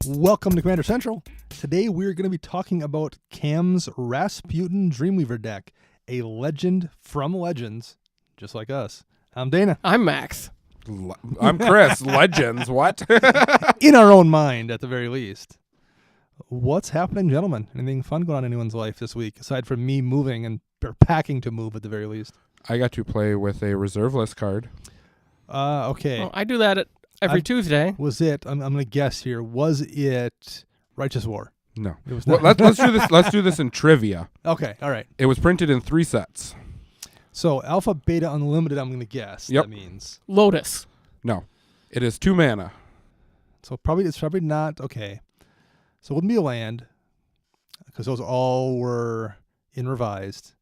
Welcome to Commander Central. Today we're going to be talking about Cam's Rasputin Dreamweaver deck, a legend from Legends, just like us. I'm Dana. I'm Max. I'm Chris. Legends, what? In our own mind, at the very least. What's happening, gentlemen? Anything fun going on in anyone's life this week, aside from me moving or packing to move at the very least? I got to play with a reserve list card. Okay. Well, I do that every Tuesday. Was it, I'm going to guess here, was it Righteous War? No. It was Well, not. let's do this. Let's do this in trivia. Okay, all right. It was printed in 3 sets. So Alpha, Beta, Unlimited, I'm going to guess. Yep. That means. Lotus. No. It is 2 mana. So it's probably not, okay. So it wouldn't be a land, because those all were in revised.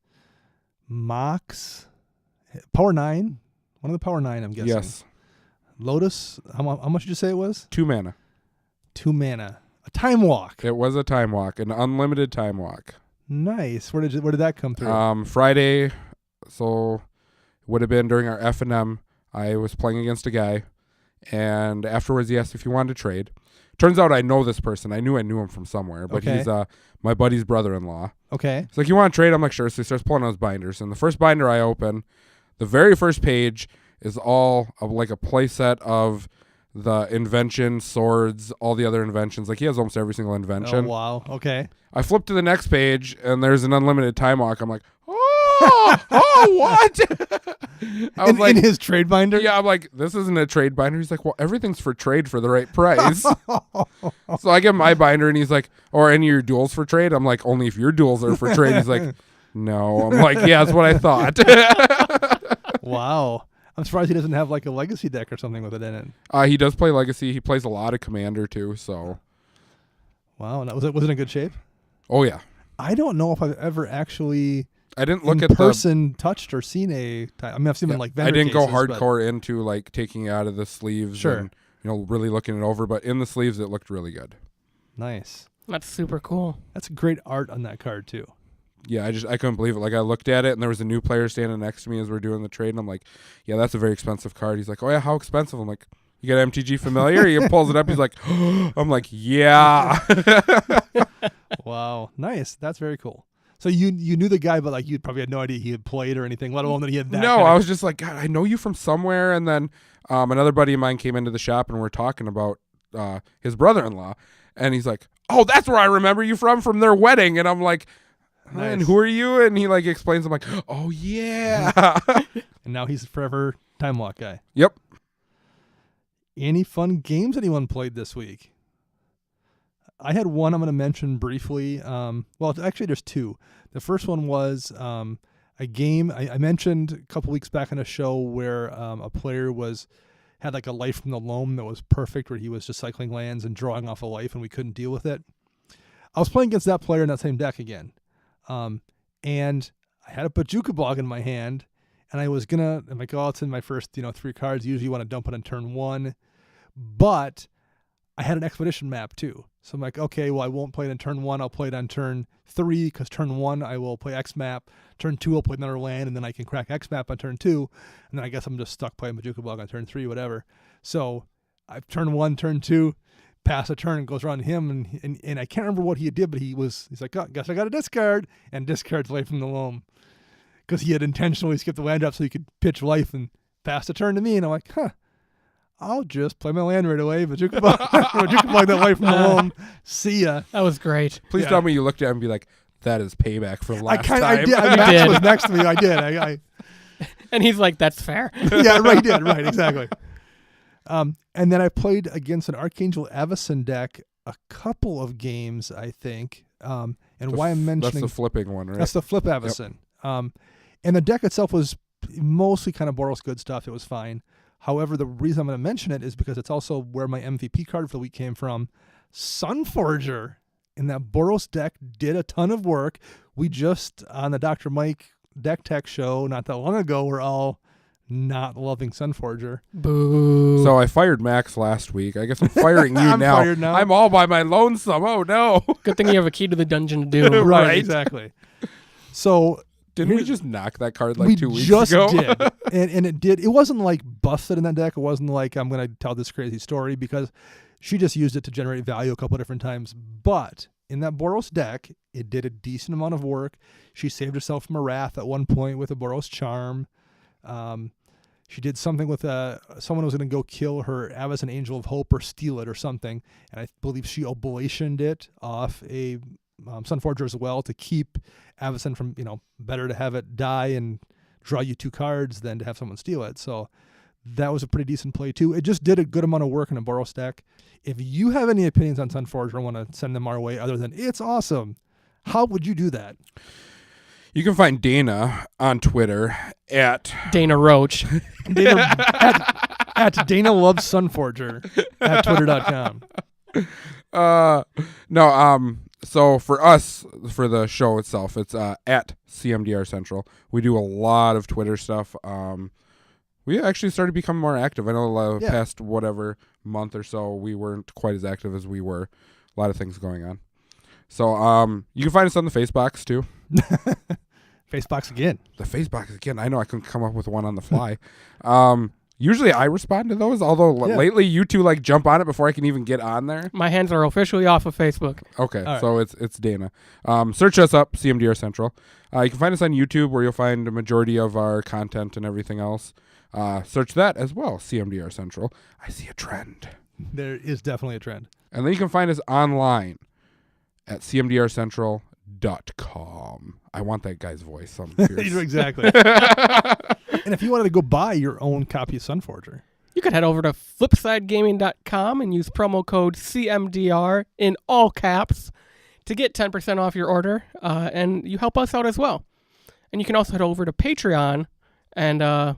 Mox, Power 9, one of the Power 9, I'm guessing. Yes. Lotus, how much did you say it was? 2 mana. 2 mana. A Time Walk. It was a time walk, an unlimited time walk. Nice. Where did that come through? Friday, so would have been during our F&M. I was playing against a guy, and afterwards he asked if he wanted to trade. Turns out I know this person. I knew him from somewhere, but Okay. he's my buddy's brother-in-law. Okay. He's like, you want to trade? I'm like, sure. So he starts pulling out his binders. And the first binder I open, the very first page is all of like a play set of the invention, swords, all the other inventions. Like he has almost every single invention. Oh, wow. Okay. I flip to the next page and there's an unlimited time walk. I'm like, oh, what? I was In his trade binder? yeah, I'm like, this isn't a trade binder. He's like, well, everything's for trade for the right price. So I get my binder and he's like, or any of your duels for trade? I'm like, only if your duels are for trade. He's like, no. I'm like, yeah, that's what I thought. Wow. I'm surprised he doesn't have like a legacy deck or something with it in it. He does play Legacy. He plays a lot of Commander too. So, Wow. And was it in good shape? oh yeah, I don't know if I've ever actually I didn't look in at person touched or seen a. I mean, I've seen them in like vendor I didn't go cases, but- hardcore into like taking it out of the sleeves. Sure. And, really looking it over. But in the sleeves, it looked really good. Nice. That's super cool. That's great art on that card too. Yeah, I couldn't believe it. Like I looked at it and there was a new player standing next to me as we're doing the trade, and I'm like, yeah, that's a very expensive card. He's like, oh yeah, how expensive? I'm like, you got MTG Familiar? He pulls it up. He's like, I'm like, yeah. Wow. Nice. That's very cool. So you knew the guy, but like you probably had no idea he had played or anything, let alone that he had that. No, kind of- I was just like, God, I know you from somewhere. And then another buddy of mine came into the shop and we're talking about his brother-in-law, and he's like, oh, that's where I remember you from their wedding. And I'm like, and Nice. who are you? And he like explains. I'm like, oh yeah. And now he's a forever Time Walk guy. Yep. Any fun games anyone played this week? I had one I'm going to mention briefly. Well, actually, there's 2. The first one was a game I mentioned a couple weeks back on a show where a player had like a life from the loam that was perfect, where he was just cycling lands and drawing off a life, and we couldn't deal with it. I was playing against that player in that same deck again, and I had a Bajuka Bog in my hand, and I'm like, oh, it's in my first 3 cards. Usually you want to dump it on turn 1, but I had an expedition map too. So I'm like, okay, well, I won't play it on turn 1. I'll play it on turn 3, because turn 1 I will play X map. Turn 2 I'll play another land, and then I can crack X map on turn 2. And then I guess I'm just stuck playing Bajuka Bog on turn 3, whatever. So I turn 1, turn 2, pass a turn, and goes around him, and I can't remember what he did, but he's like, oh, guess I got to discard, and discards Life from the Loam, because he had intentionally skipped the land drop so he could pitch life and pass the turn to me. And I'm like, I'll just play my land right away. Bajuka Bog that Life from the Loam. See ya. That was great. Please tell me you looked at him and be like, that is payback for last time. I did. You Max did. was next to me. I did. I And he's like, that's fair. yeah, right. Did right. Exactly. And then I played against an Archangel Avacyn deck a couple of games, I think. And why I'm mentioning That's the flipping one, right? That's the flip Avacyn. And the deck itself was mostly kind of Boros good stuff. It was fine. However, the reason I'm going to mention it is because it's also where my MVP card for the week came from. Sunforger in that Boros deck did a ton of work. We just, on the Dr. Mike Deck Tech show not that long ago, were all not loving Sunforger. Boo. So I fired Max last week. I guess I'm firing you I'm now. fired now. I'm all by my lonesome. Oh, no. Good thing you have a key to the dungeon to do. Right, exactly. So Didn't we just knock that card like we 2 weeks just ago? did, and it did. It wasn't like busted in that deck. It wasn't like I'm going to tell this crazy story because she just used it to generate value a couple of different times. But in that Boros deck, it did a decent amount of work. She saved herself from a wrath at one point with a Boros Charm. She did something with someone was going to go kill her Avacyn Angel of Hope or steal it or something, and I believe she oblationed it off a Sunforger as well to keep Avacyn from, better to have it die and draw you 2 cards than to have someone steal it. So that was a pretty decent play too. It just did a good amount of work in a Boros deck. If you have any opinions on Sunforger and want to send them our way other than it's awesome, how would you do that? You can find Dana on Twitter at Dana Roach. Dana, at Dana Loves Sunforger at twitter.com. So for us, for the show itself, it's at CMDR Central. We do a lot of Twitter stuff. We actually started becoming more active. I know the past month or so, we weren't quite as active as we were. A lot of things going on. So you can find us on the Facebox too. Facebox again. The Facebox again. I know I couldn't come up with one on the fly. Usually I respond to those, although lately you two jump on it before I can even get on there. My hands are officially off of Facebook. Okay, right. so it's Dana. Search us up, CMDR Central. You can find us on YouTube where you'll find a majority of our content and everything else. Search that as well, CMDR Central. I see a trend. There is definitely a trend. And then you can find us online at cmdrcentral.com. I want that guy's voice. So I'm curious. Exactly. And if you wanted to go buy your own copy of Sunforger, You could head over to flipsidegaming.com and use promo code CMDR in all caps to get 10% off your order, and you help us out as well. And you can also head over to Patreon and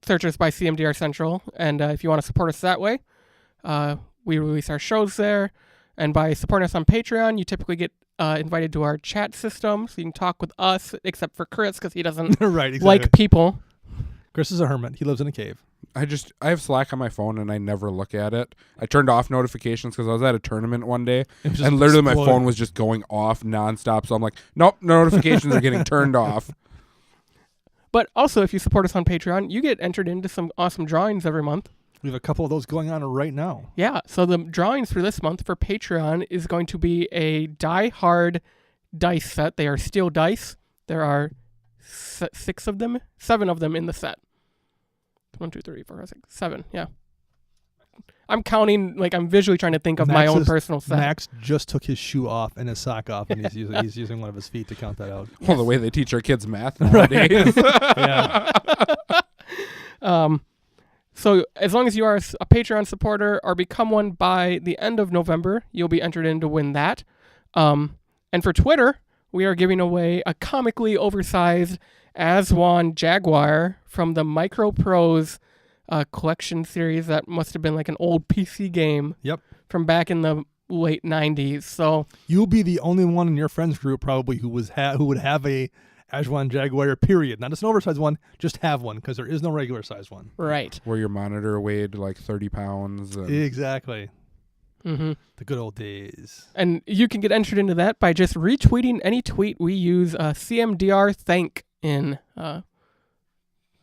search us by CMDR Central, and if you want to support us that way, we release our shows there, and by supporting us on Patreon, you typically get invited to our chat system, so you can talk with us, except for Chris, because he doesn't right, exactly. like people. Chris is a hermit. He lives in a cave. I have Slack on my phone and I never look at it. I turned off notifications because I was at a tournament one day and literally my phone was just going off nonstop. So I'm like, nope, notifications are getting turned off. But also, if you support us on Patreon, you get entered into some awesome drawings every month. We have a couple of those going on right now. Yeah, so the drawings for this month for Patreon is going to be a Die Hard dice set. They are steel dice. There are 7 of them in the set. 1, 2, 3, 4, 5, 6, 7. Yeah. I'm counting, I'm visually trying to think of my own personal set. Max just took his shoe off and his sock off, and he's using one of his feet to count that out. Well, the way they teach our kids math nowadays. Yeah. So as long as you are a Patreon supporter or become one by the end of November, you'll be entered in to win that. And for Twitter, we are giving away a comically oversized Aswan Jaguar from the Micro Pros collection series that must have been an old PC game. Yep. From back in the late 90s. So you'll be the only one in your friends group probably who would have a Aswan Jaguar, period. Not just an oversized one, just have one, because there is no regular size one. Right. Where your monitor weighed 30 pounds. Exactly. Mm-hmm. The good old days. And you can get entered into that by just retweeting any tweet we use CMDR thank in. All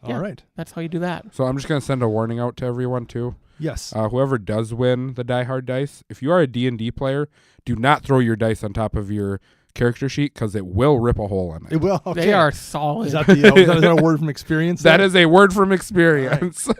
right. That's how you do that. So I'm just going to send a warning out to everyone, too. Yes. Whoever does win the Die Hard dice, if you are a D&D player, do not throw your dice on top of your character sheet because it will rip a hole in it. It will. Okay. They are solid. Is that a word from experience? That is a word from experience. Right.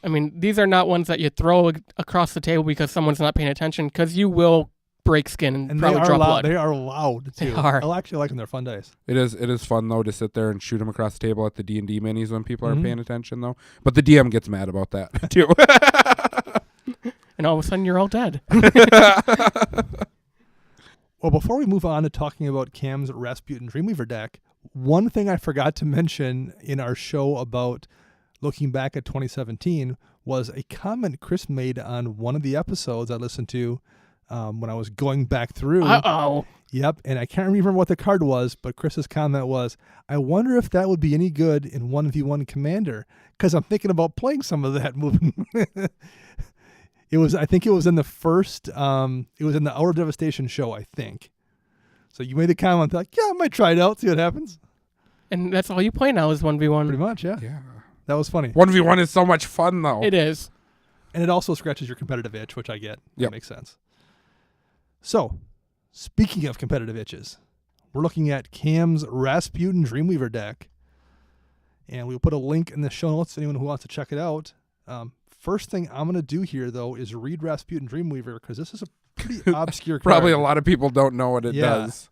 I mean, these are not ones that you throw across the table because someone's not paying attention, because you will break skin and probably drop blood. They are loud, too. They are. I actually like them. They're fun dice. It is fun, though, to sit there and shoot them across the table at the D&D minis when people aren't paying attention, though. But the DM gets mad about that, too. And all of a sudden, you're all dead. Well, before we move on to talking about Cam's Rasputin Dreamweaver deck, one thing I forgot to mention in our show about looking back at 2017 was a comment Chris made on one of the episodes I listened to when I was going back through. Uh-oh. Yep, and I can't remember what the card was, but Chris's comment was, I wonder if that would be any good in 1v1 Commander, because I'm thinking about playing some of that moving. I think it was in the first, it was in the Hour of Devastation show, I think. So you made the comment, yeah, I might try it out, see what happens. And that's all you play now is 1v1. Pretty much, yeah. Yeah. That was funny. 1v1 is so much fun, though. It is. And it also scratches your competitive itch, which I get. That Yep. makes sense. So, speaking of competitive itches, we're looking at Cam's Rasputin Dreamweaver deck. And we'll put a link in the show notes to anyone who wants to check it out. First thing I'm going to do here, though, is read Rasputin Dreamweaver, because this is a pretty obscure card. Probably a lot of people don't know what it does.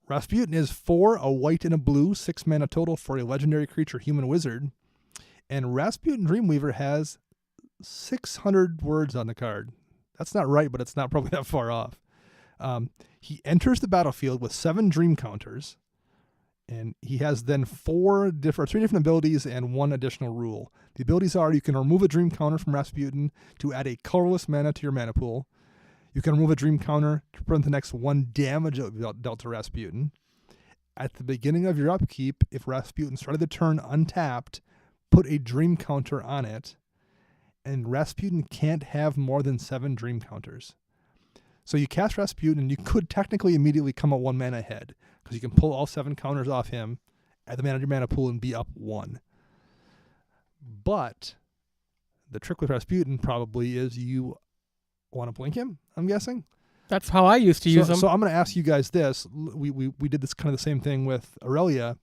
Rasputin is 4, a white and a blue, 6 mana total for a legendary creature, human wizard. And Rasputin Dreamweaver has 600 words on the card. That's not right, but it's not probably that far off. He enters the battlefield with 7 dream counters, and he has then 3 different abilities and 1 additional rule. The abilities are: you can remove a dream counter from Rasputin to add a colorless mana to your mana pool. You can remove a dream counter to prevent the next 1 damage dealt to Rasputin. At the beginning of your upkeep, if Rasputin started the turn untapped, put a dream counter on it, and Rasputin can't have more than 7 dream counters. So you cast Rasputin, and you could technically immediately come out 1 mana ahead, because you can pull all 7 counters off him, add the mana to your mana pool, and be up 1. But the trick with Rasputin probably is you want to blink him, I'm guessing. That's how I used to use them. So I'm going to ask you guys this. We did this kind of the same thing with Aurelia.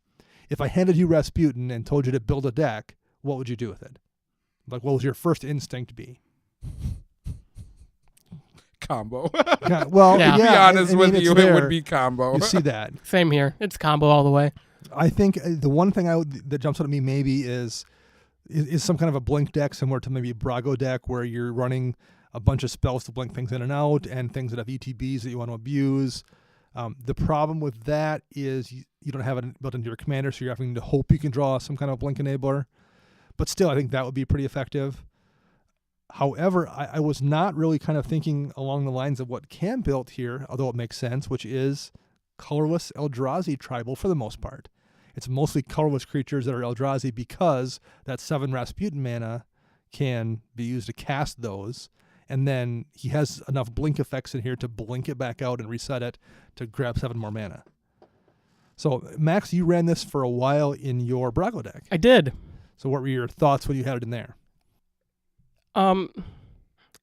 If I handed you Rasputin and told you to build a deck, what would you do with it? Like, what would your first instinct be? Combo. Well, Yeah. To be honest with you, there. it would be combo. You see that. Same here. It's combo all the way. I think the one thing that jumps out at me maybe is some kind of a blink deck, similar to maybe a Brago deck, where you're running a bunch of spells to blink things in and out, and things that have ETBs that you want to abuse. The problem with that is you don't have it built into your commander, so you're having to hope you can draw some kind of blink enabler. But still, I think that would be pretty effective. However, I was not really kind of thinking along the lines of what Cam built here, although it makes sense, which is colorless Eldrazi tribal for the most part. It's mostly colorless creatures that are Eldrazi, because that 7 Rasputin mana can be used to cast those. And then he has enough blink effects in here to blink it back out and reset it to grab 7 more mana. So, Max, you ran this for a while in your Brago deck. I did. So what were your thoughts when you had it in there?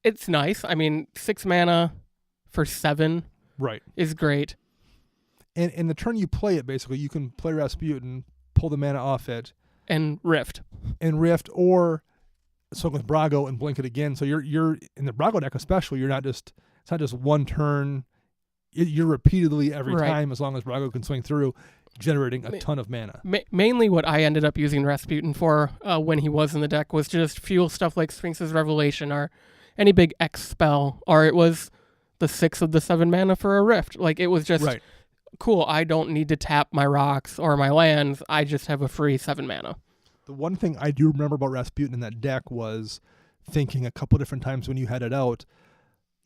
It's nice. I mean, 6 mana for 7 Right. is great. And in the turn you play it, basically, you can play Rasputin, pull the mana off it, And Rift. or something with Brago and blink it again. So you're in the Brago deck especially, it's not just one turn. You're repeatedly every Right. time, as long as Brago can swing through, generating a ton of mana. Mainly what I ended up using Rasputin for when he was in the deck was just fuel stuff like Sphinx's Revelation or any big X spell, or it was the 6 of the 7 mana for a Rift. Like, it was just Right. cool. I don't need to tap my rocks or my lands. I just have a free 7 mana. The one thing I do remember about Rasputin in that deck was thinking a couple different times when you had it out,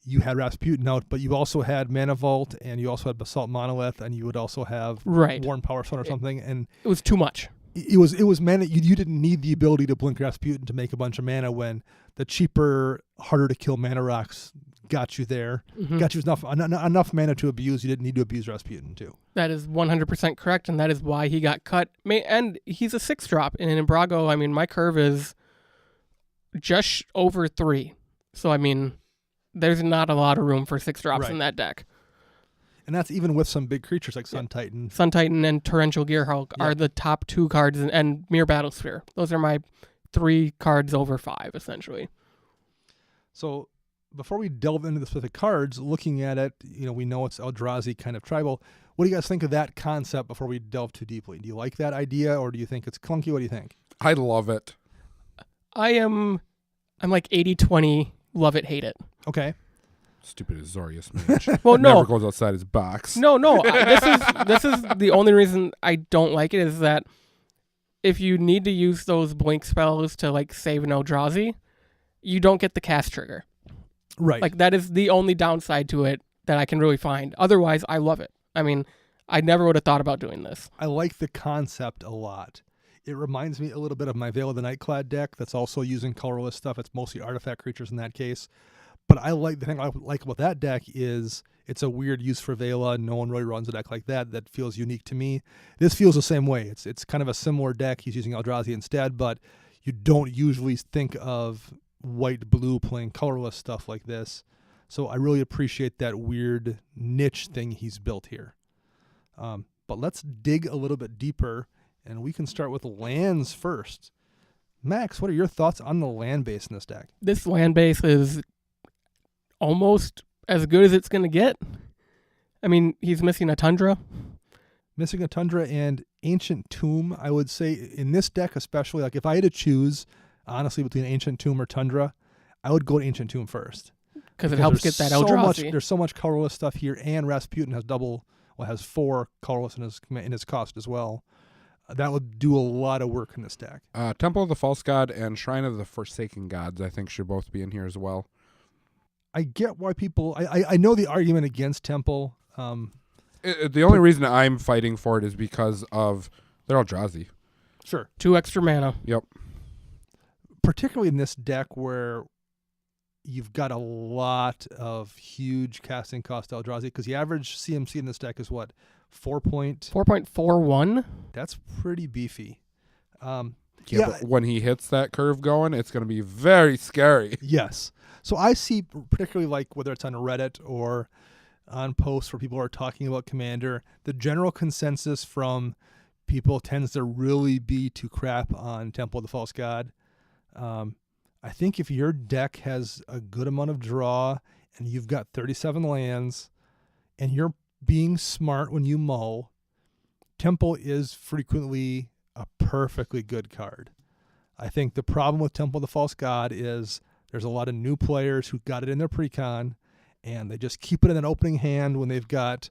you had Rasputin out, but you also had Mana Vault, and you also had Basalt Monolith, and you would also have Worn Power Stone or something. And it was too much. It was mana. You didn't need the ability to blink Rasputin to make a bunch of mana when the cheaper, harder to kill mana rocks got you there. Mm-hmm. Got you enough mana to abuse. You didn't need to abuse Rasputin too. That is 100% correct, and that is why he got cut. And he's a 6-drop, and in Brago, I mean, my curve is just over 3. So, I mean, there's not a lot of room for 6-drops in that deck. And that's even with some big creatures like Sun Titan. Sun Titan and Torrential Gearhulk are the top 2 cards, and Mere Battlesphere. Those are my 3 cards over 5, essentially. So before we delve into the specific cards, looking at it, we know it's Eldrazi kind of tribal. What do you guys think of that concept before we delve too deeply? Do you like that idea, or do you think it's clunky? What do you think? I love it. I'm like 80-20, love it, hate it. Okay. Stupid Azorius mage. Well, no. Never goes outside his box. No. This is the only reason I don't like it, is that if you need to use those blink spells to like save an Eldrazi, you don't get the cast trigger. Right. Like, that is the only downside to it that I can really find. Otherwise, I love it. I mean, I never would have thought about doing this. I like the concept a lot. It reminds me a little bit of my Veil of the Nightclad deck that's also using colorless stuff. It's mostly artifact creatures in that case. But the thing I like about that deck is it's a weird use for Vela. No one really runs a deck like that. That feels unique to me. This feels the same way. It's kind of a similar deck. He's using Eldrazi instead, but you don't usually think of white-blue playing colorless stuff like this. So I really appreciate that weird niche thing he's built here. But let's dig a little bit deeper, and we can start with lands first. Max, what are your thoughts on the land base in this deck? This land base is almost as good as it's going to get. I mean, he's missing a Tundra. Missing a Tundra and Ancient Tomb, I would say, in this deck especially, like if I had to choose, honestly, between Ancient Tomb or Tundra, I would go to Ancient Tomb first. Because it helps get that Eldrazi. There's so much colorless stuff here, and Rasputin has 4 colorless in his cost as well. That would do a lot of work in this deck. Temple of the False God and Shrine of the Forsaken Gods, I think, should both be in here as well. I get why people... I know the argument against Temple. The only reason I'm fighting for it is because of they're Eldrazi. Sure. 2 extra mana. Yep. Particularly in this deck where you've got a lot of huge casting cost Eldrazi, because the average CMC in this deck is what? 4.41? That's pretty beefy. But when he hits that curve going, it's going to be very scary. Yes. So I see, particularly like whether it's on Reddit or on posts where people are talking about Commander, the general consensus from people tends to really be to crap on Temple of the False God. I think if your deck has a good amount of draw and you've got 37 lands and you're being smart when you mull, Temple is frequently a perfectly good card. I think the problem with Temple of the False God is there's a lot of new players who got it in their precon and they just keep it in an opening hand when they've got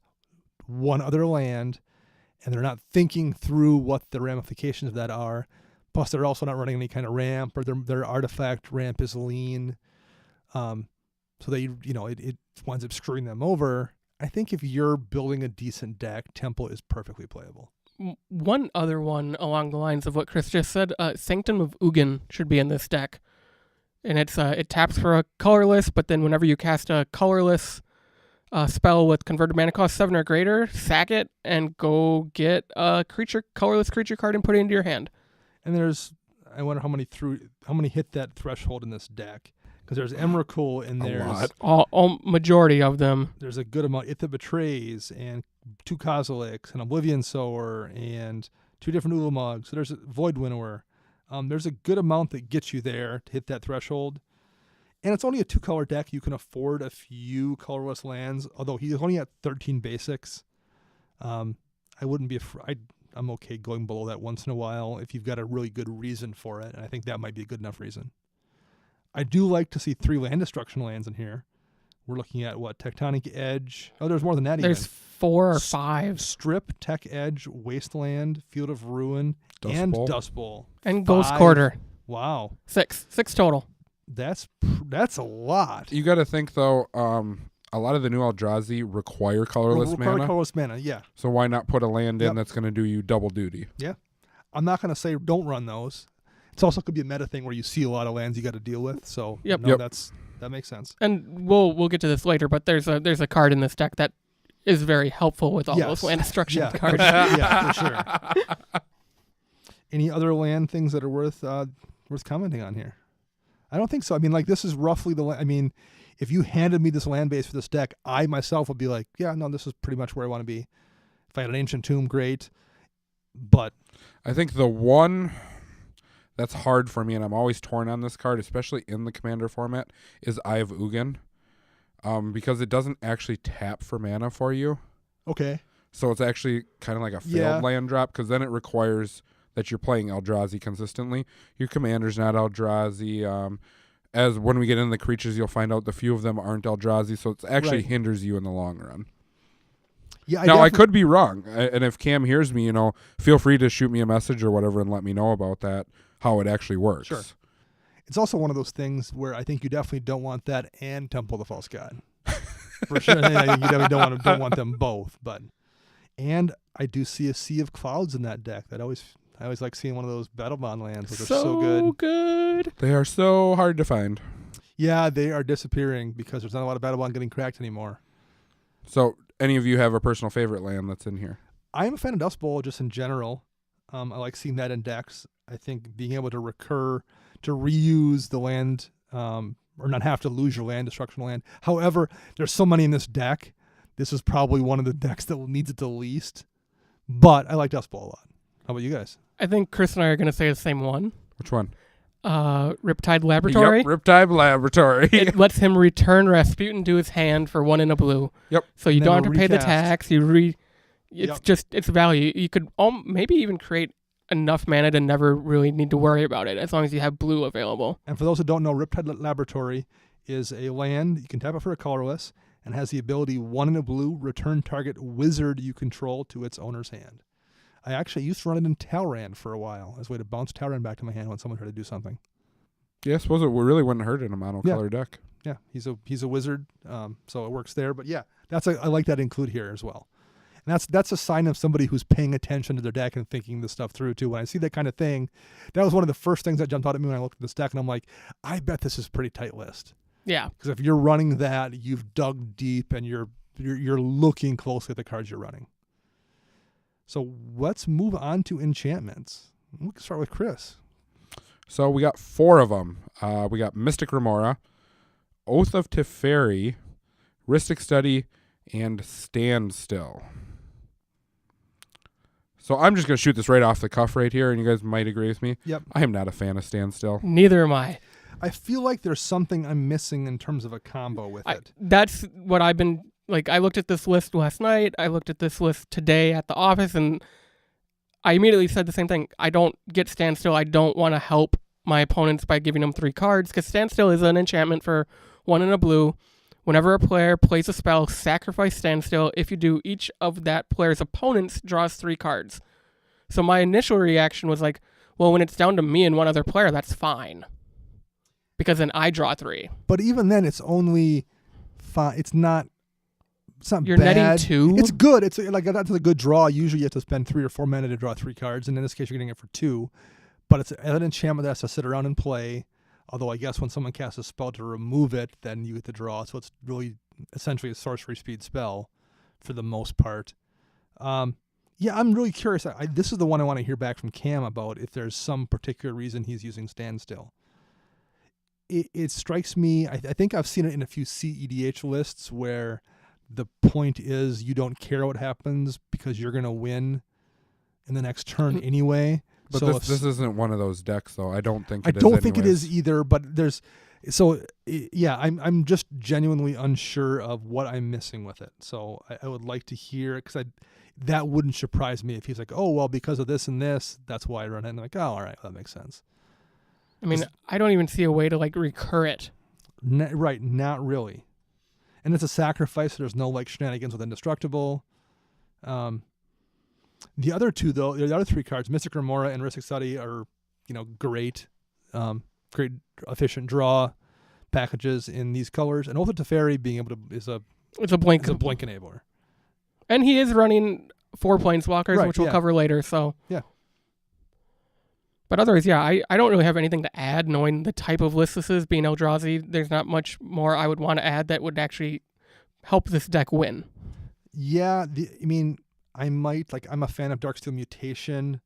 one other land and they're not thinking through what the ramifications of that are. Plus, they're also not running any kind of ramp, or their artifact ramp is lean, so it winds up screwing them over. I think if you're building a decent deck, Temple is perfectly playable. One other one along the lines of what Chris just said, Sanctum of Ugin should be in this deck, and it taps for a colorless, but then whenever you cast a colorless spell with converted mana cost 7 or greater, sack it and go get a colorless creature card and put it into your hand. And I wonder how many hit that threshold in this deck, because there's Emrakul and there's all majority of them. There's a good amount. It That Betrays and 2 Koziliks, an Oblivion Sower, and 2 different Ulamugs. So there's a Void Winnower. There's a good amount that gets you there to hit that threshold. And it's only a 2-color deck. You can afford a few colorless lands, although he's only at 13 basics. I wouldn't be afraid. I'm okay going below that once in a while if you've got a really good reason for it, and I think that might be a good enough reason. I do like to see 3 land destruction lands in here. We're looking at what? Tectonic Edge. Oh, there's more than that. There's even. 4 or 5. Strip, Tech Edge, Wasteland, Field of Ruin, and Dust Bowl. And Ghost Quarter. Wow. 6 total. That's a lot. You got to think, though, a lot of the new Eldrazi require colorless mana. Colorless mana, yeah. So why not put a land in that's going to do you double duty? Yeah. I'm not going to say don't run those. It's also could be a meta thing where you see a lot of lands you got to deal with. So that makes sense. And we'll get to this later, but there's a card in this deck that is very helpful with all those land destruction cards. Yeah, for sure. Any other land things that are worth commenting on here? I don't think so. I mean, like, this is roughly if you handed me this land base for this deck, I myself would be like, yeah, no, this is pretty much where I want to be. If I had an Ancient Tomb, great. But I think the one that's hard for me, and I'm always torn on this card, especially in the Commander format, is Eye of Ugin. Because it doesn't actually tap for mana for you. Okay. So it's actually kind of like a failed land drop, because then it requires that you're playing Eldrazi consistently. Your Commander's not Eldrazi. As when we get into the creatures, you'll find out the few of them aren't Eldrazi, so it actually hinders you in the long run. Yeah. I could be wrong, and if Cam hears me, feel free to shoot me a message or whatever and let me know about that, how it actually works. Sure. It's also one of those things where I think you definitely don't want that and Temple of the False God. For sure. I think you definitely don't want them both. And I do see a Sea of Clouds in that deck. I always like seeing one of those Battle Bond lands, which are so good. They are so hard to find. Yeah, they are disappearing because there's not a lot of battle bond getting cracked anymore. So, any of you have a personal favorite land that's in here? I'm a fan of Dust Bowl just in general. I like seeing that in decks. I think being able to reuse the land, or not have to lose your land, destruction land. However, there's so many in this deck. This is probably one of the decks that needs it the least. But I like Dust Bowl a lot. How about you guys? I think Chris and I are going to say the same one. Which one? Riptide Laboratory. Yep, Riptide Laboratory. It lets him return Rasputin to his hand for 1 in a blue. Yep. So you And don't then have to pay the recast. tax. It's value. You could maybe even create enough mana to never really need to worry about it as long as you have blue available. And for those who don't know, Riptide Laboratory is a land. You can tap it for a colorless and has the ability 1 in a blue, return target wizard you control to its owner's hand. I actually used to run it in Talrand for a while as a way to bounce Talrand back to my hand when someone tried to do something. Yeah, I suppose it really wouldn't hurt in a monocolor deck. Yeah, he's a wizard, so it works there. But yeah, I like that include here as well. And that's a sign of somebody who's paying attention to their deck and thinking this stuff through too. When I see that kind of thing, that was one of the first things that jumped out at me when I looked at this deck, and I'm like, I bet this is a pretty tight list. Yeah. Because if you're running that, you've dug deep and you're looking closely at the cards you're running. So let's move on to enchantments. We can start with Chris. So we got 4 of them. We got Mystic Remora, Oath of Teferi, Rhystic Study, and Standstill. So I'm just going to shoot this right off the cuff right here, and you guys might agree with me. Yep. I am not a fan of Standstill. Neither am I. I feel like there's something I'm missing in terms of a combo with it. That's what I've been... Like, I looked at this list last night. I looked at this list today at the office, and I immediately said the same thing. I don't get Standstill. I don't want to help my opponents by giving them 3 cards, because Standstill is an enchantment for 1 in a blue. Whenever a player plays a spell, sacrifice Standstill. If you do, each of that player's opponents draws 3 cards. So my initial reaction was like, well, when it's down to me and one other player, that's fine, because then I draw 3. But even then, it's only 5. It's not You're bad. netting 2? It's good. It's like that's a good draw. Usually you have to spend 3 or 4 mana to draw 3 cards, and in this case you're getting it for 2. But it's an enchantment that has to sit around and play. Although I guess when someone casts a spell to remove it, then you get to draw. So it's really essentially a sorcery speed spell for the most part. Yeah, I'm really curious. This is the one I want to hear back from Cam about, if there's some particular reason he's using Standstill. It strikes me, I think I've seen it in a few CEDH lists where the point is you don't care what happens because you're going to win in the next turn anyway. But so this isn't one of those decks, though. I don't think I it is. don't think it anyways. is either, but there's... So, yeah, I'm just genuinely unsure of what I'm missing with it. So I would like to hear, because that wouldn't surprise me if he's like, oh, well, because of this and this, that's why I run it. And I'm like, oh, all right, that makes sense. I mean, I don't even see a way to like recur it. Right, not really. And it's a sacrifice. So there's no like shenanigans with Indestructible. The other 2, though, the other 3 cards, Mystic Remora and Rhystic Study, are great, great efficient draw packages in these colors. And Oath of Teferi being able to It's a blink. enabler. And he is running 4 Planeswalkers, Right, which we'll yeah. cover later. So Yeah. But otherwise, yeah, I don't really have anything to add, knowing the type of list this is, being Eldrazi. There's not much more I would want to add that would actually help this deck win. Yeah, I might, I'm a fan of Darksteel Mutation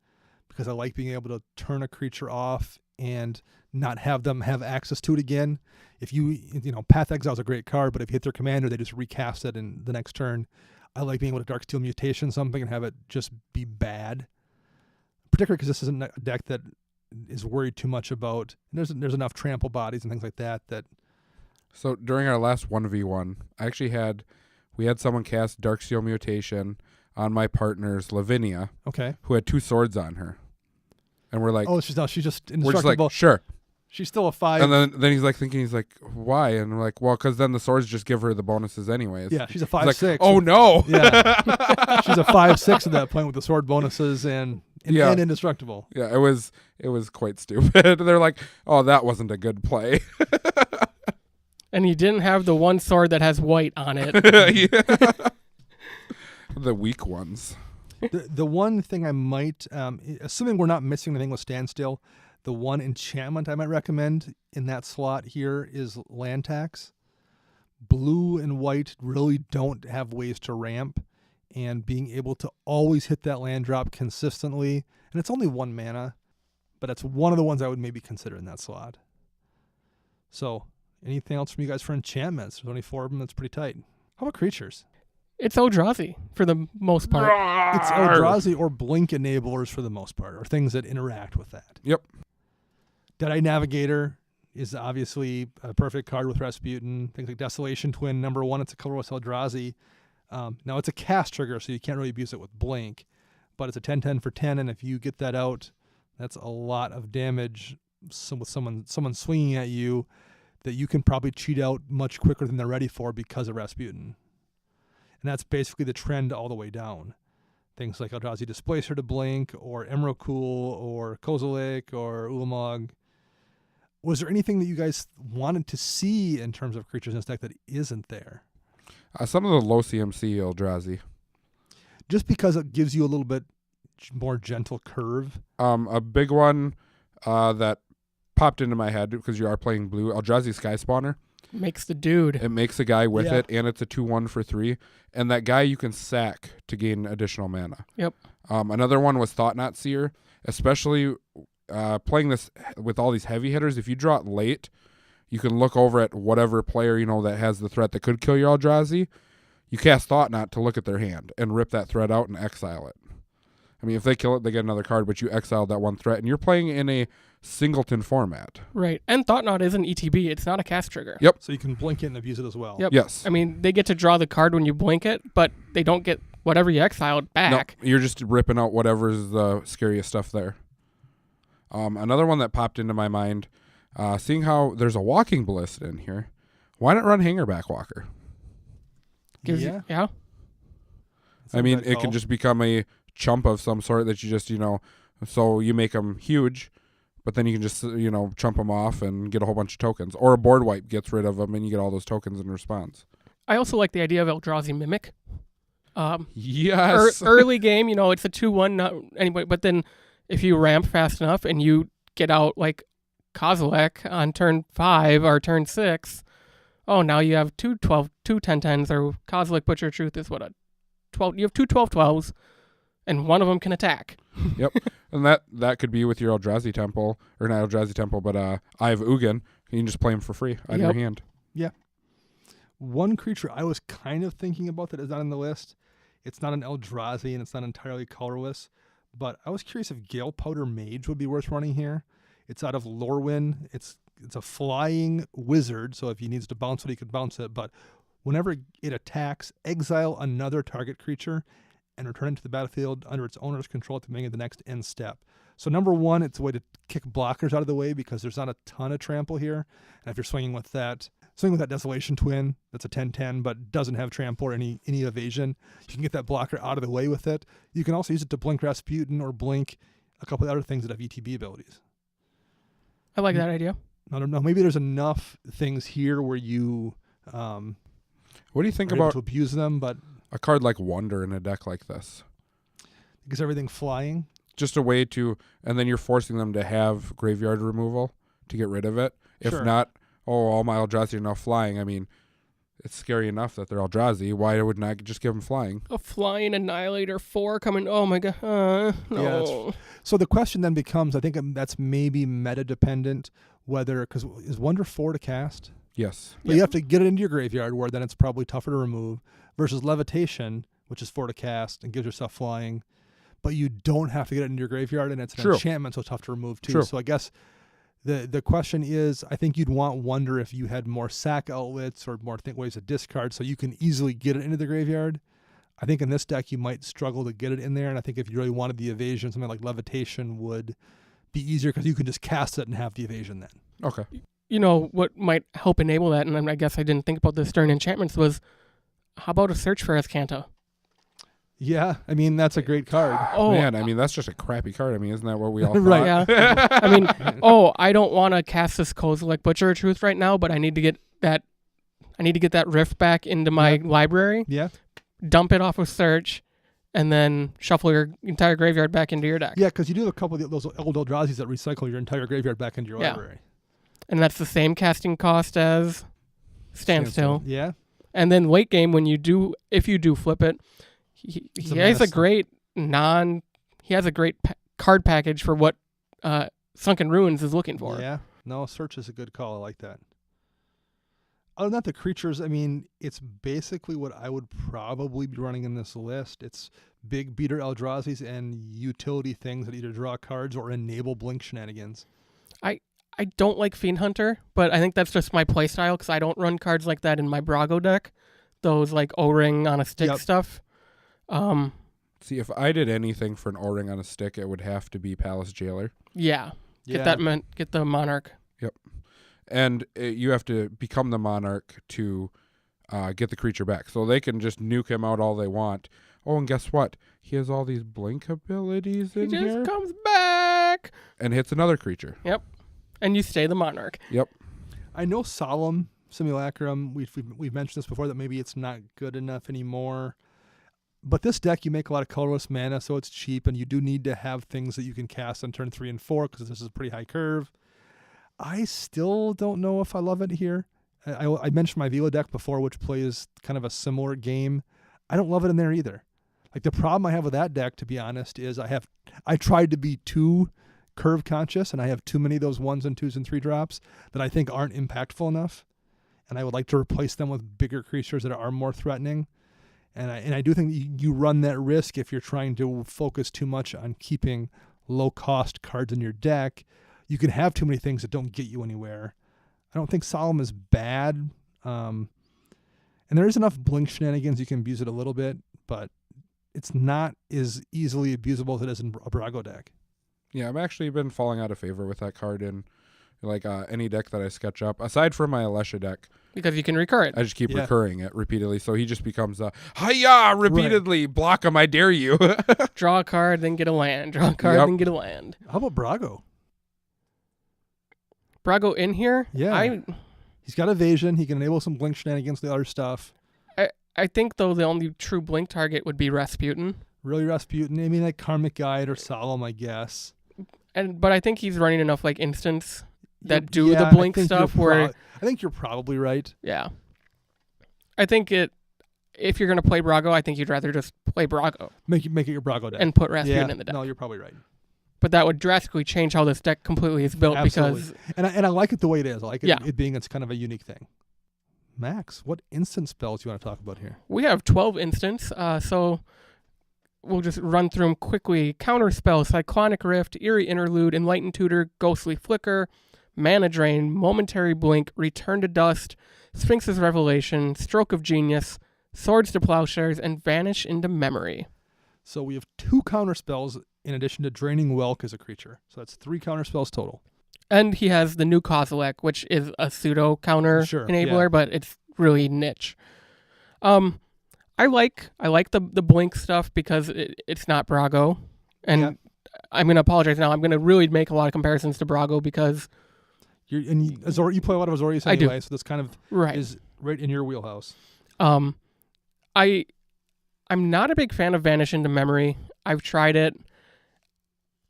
because I like being able to turn a creature off and not have them have access to it again. If Path Exile is a great card, but if you hit their commander, they just recast it in the next turn. I like being able to Darksteel Mutation something and have it just be bad. Particularly because this is a deck that is worried too much about. There's enough trample bodies and things like that. So during our last 1v1, we had someone cast Darksteel Mutation on my partner's Lavinia, Okay. who had 2 swords on her, and we're like, She's just we're just indestructible. like, sure. She's still a 5. And then he's like, why? And we're like, well, because then the swords just give her the bonuses anyways. Yeah, she's a He's like, 5/6. oh no. Yeah, she's a 5/6 at that point with the sword bonuses and indestructible. Yeah, it was quite stupid. They're like, oh, that wasn't a good play. And he didn't have the one sword that has white on it. Yeah. The weak ones. The one thing I might, assuming we're not missing anything with Standstill, The one enchantment I might recommend in that slot here is land tax. Blue and white really don't have ways to ramp, and being able to always hit that land drop consistently, and it's only 1 mana, but it's one of the ones I would maybe consider in that slot. So, anything else from you guys for enchantments? There's only 4 of them. That's pretty tight. How about creatures? It's Eldrazi for the most part. It's Eldrazi or Blink enablers for the most part, or things that interact with that. Yep. Deadeye Navigator is obviously a perfect card with Rasputin. Things like Desolation Twin, number 1, it's a colorless Eldrazi. Now, it's a cast trigger, so you can't really abuse it with Blink, but it's a 10/10 for 10, and if you get that out, that's a lot of damage with someone swinging at you that you can probably cheat out much quicker than they're ready for because of Rasputin. And that's basically the trend all the way down. Things like Eldrazi Displacer to Blink, or Emrakul, or Kozilek, or Ulamog. Was there anything that you guys wanted to see in terms of creatures in this deck that isn't there? Some of the low CMC Eldrazi. Just because it gives you a little bit more gentle curve. A big one that popped into my head because you are playing blue, Eldrazi Sky Spawner. Makes the dude. It makes a guy with Yeah. it, and it's a 2/1 for 3. And that guy you can sack to gain additional mana. Yep. Another one was Thought Knot Seer, especially playing this with all these heavy hitters. If you draw it late, you can look over at whatever player that has the threat that could kill your Eldrazi. You cast Thought Knot to look at their hand and rip that threat out and exile it. I mean, if they kill it, they get another card, but you exiled that one threat, and you're playing in a singleton format. Right. And Thought Knot is an ETB. It's not a cast trigger. Yep. So you can blink it and abuse it as well. Yep. Yes. I mean, they get to draw the card when you blink it, but they don't get whatever you exiled back. No, you're just ripping out whatever's the scariest stuff there. Another one that popped into my mind, seeing how there's a walking ballista in here, why not run Hangerback Walker? Yeah. That's I a mean, good it call. can just become a chump of some sort that you just, so you make them huge, but then you can just, chump them off and get a whole bunch of tokens. Or a board wipe gets rid of them and you get all those tokens in response. I also like the idea of Eldrazi Mimic. Yes. Early game, it's a 2/1, not anyway. But then if you ramp fast enough and you get out like Kozilek on turn 5 or turn 6, now you have two 10/10s, or Kozilek Butcher Truth is what, a 12. You have two 12/12s, and one of them can attack. Yep. And that could be with your Eldrazi Temple, or not Eldrazi Temple, but Eye of Ugin. You can just play them for free out of your hand. Yeah. One creature I was kind of thinking about that is not on the list. It's not an Eldrazi and it's not entirely colorless, but I was curious if Gale Powder Mage would be worth running here. It's out of Lorwyn. It's a flying wizard, so if he needs to bounce it, he can bounce it. But whenever it attacks, exile another target creature and return it to the battlefield under its owner's control to make the next end step. So number 1, it's a way to kick blockers out of the way because there's not a ton of trample here. And if you're swinging with that Desolation Twin, that's a 10/10, but doesn't have trample or any evasion, you can get that blocker out of the way with it. You can also use it to blink Rasputin or blink a couple of other things that have ETB abilities. I like that idea. I don't know. Maybe there's enough things here where you What do you think are able about to abuse them, but a card like Wonder in a deck like this? because everything flying. Just a way to, and then you're forcing them to have graveyard removal to get rid of it. If Sure. not, all my Eldrazi are now flying. I mean, it's scary enough that they're Eldrazi. Why would not just give them flying? A Flying Annihilator 4 coming. Oh my god. No. Yeah, So the question then becomes, I think that's maybe meta dependent, because is Wonder 4 to cast? Yes. But you have to get it into your graveyard where then it's probably tougher to remove versus Levitation, which is 4 to cast and gives yourself flying, but you don't have to get it into your graveyard and it's an True. enchantment, so tough to remove too. True. So I guess the question is, I think you'd want Wonder if you had more sack outlets or more ways to discard so you can easily get it into the graveyard. I think in this deck you might struggle to get it in there, and I think if you really wanted the evasion, something like Levitation would be easier because you can just cast it and have the evasion then. Okay. What might help enable that, and I guess I didn't think about this during Enchantments, was how about a Search for Azcanta? Yeah, I mean, that's a great card. Oh, Man, I mean, that's just a crappy card. I mean, isn't that what we all thought? Right. yeah. I mean, I don't want to cast this Kozilek Butcher of Truth right now, but I need to get that rift back into my library, Yeah. dump it off of Search, and then shuffle your entire graveyard back into your deck. Yeah, because you do have a couple of those old Eldrazi's that recycle your entire graveyard back into your Yeah. library. And that's the same casting cost as Standstill. Yeah. And then late game, if you do flip it, he It's a has a mess. great card package for what Sunken Ruins is looking for. Yeah. No, Search is a good call. I like that. Other than that, the creatures, I mean, it's basically what I would probably be running in this list. It's big beater Eldrazi's and utility things that either draw cards or enable blink shenanigans. I don't like Fiend Hunter, but I think that's just my playstyle because I don't run cards like that in my Brago deck. Those like O-ring on a stick Yep. stuff. See, if I did anything for an O-ring on a stick, it would have to be Palace Jailer. Yeah. Get the Monarch. And you have to become the Monarch to get the creature back. So they can just nuke him out all they want. Oh, and guess what? He has all these blink abilities in He just here. comes back. And hits another creature. Yep. And you stay the Monarch. Yep. I know Solemn Simulacrum, we've mentioned this before, that maybe it's not good enough anymore. But this deck, you make a lot of colorless mana, so it's cheap, and you do need to have things that you can cast on turn 3 and 4 because this is a pretty high curve. I still don't know if I love it here. I mentioned my Vila deck before, which plays kind of a similar game. I don't love it in there either. Like, the problem I have with that deck, to be honest, is I tried to be too curve conscious, and I have too many of those 1s and 2s and 3 drops that I think aren't impactful enough. And I would like to replace them with bigger creatures that are more threatening. And I do think you run that risk if you're trying to focus too much on keeping low-cost cards in your deck. You can have too many things that don't get you anywhere. I don't think Solemn is bad. And there is enough blink shenanigans you can abuse it a little bit, but it's not as easily abusable as it is in a Brago deck. Yeah, I've actually been falling out of favor with that card in any deck that I sketch up. Aside from my Alesha deck, Because you can recur it. I just keep recurring it repeatedly. So he just becomes hi-ya repeatedly. Right. Block him, I dare you. Draw a card, then get a land. Draw a card, then get a land. How about Brago? Brago in here? Yeah. He's got evasion. He can enable some blink shenanigans, the other stuff. I think, though, the only true blink target would be Rasputin. Really, Rasputin? I mean, like Karmic Guide or Solemn, I guess. But I think he's running enough like instants that do the blink stuff where I think you're probably right. Yeah. I think if you're gonna play Brago, I think you'd rather just play Brago. Make it your Brago deck. And put Rasputin in the deck. No, you're probably right. But that would drastically change how this deck completely is built. Absolutely. Because and I like it the way it is. I like it being it's kind of a unique thing. Max, what instant spells do you want to talk about here? We have 12 instants, so we'll just run through them quickly. Counterspell, Cyclonic Rift, Eerie Interlude, Enlightened Tutor, Ghostly Flicker, Mana Drain, Momentary Blink, Return to Dust, Sphinx's Revelation, Stroke of Genius, Swords to Plowshares, and Vanish into Memory. So we have 2 counterspells in addition to Draining Welk as a creature. So that's 3 counterspells total. And he has the new Kozilek, which is a pseudo counter enabler, but it's really niche. I like the blink stuff because it's not Brago, and I'm gonna apologize now. I'm gonna really make a lot of comparisons to Brago because you play a lot of Azorius anyway, so this kind of is right in your wheelhouse. I'm not a big fan of Vanish into Memory. I've tried it.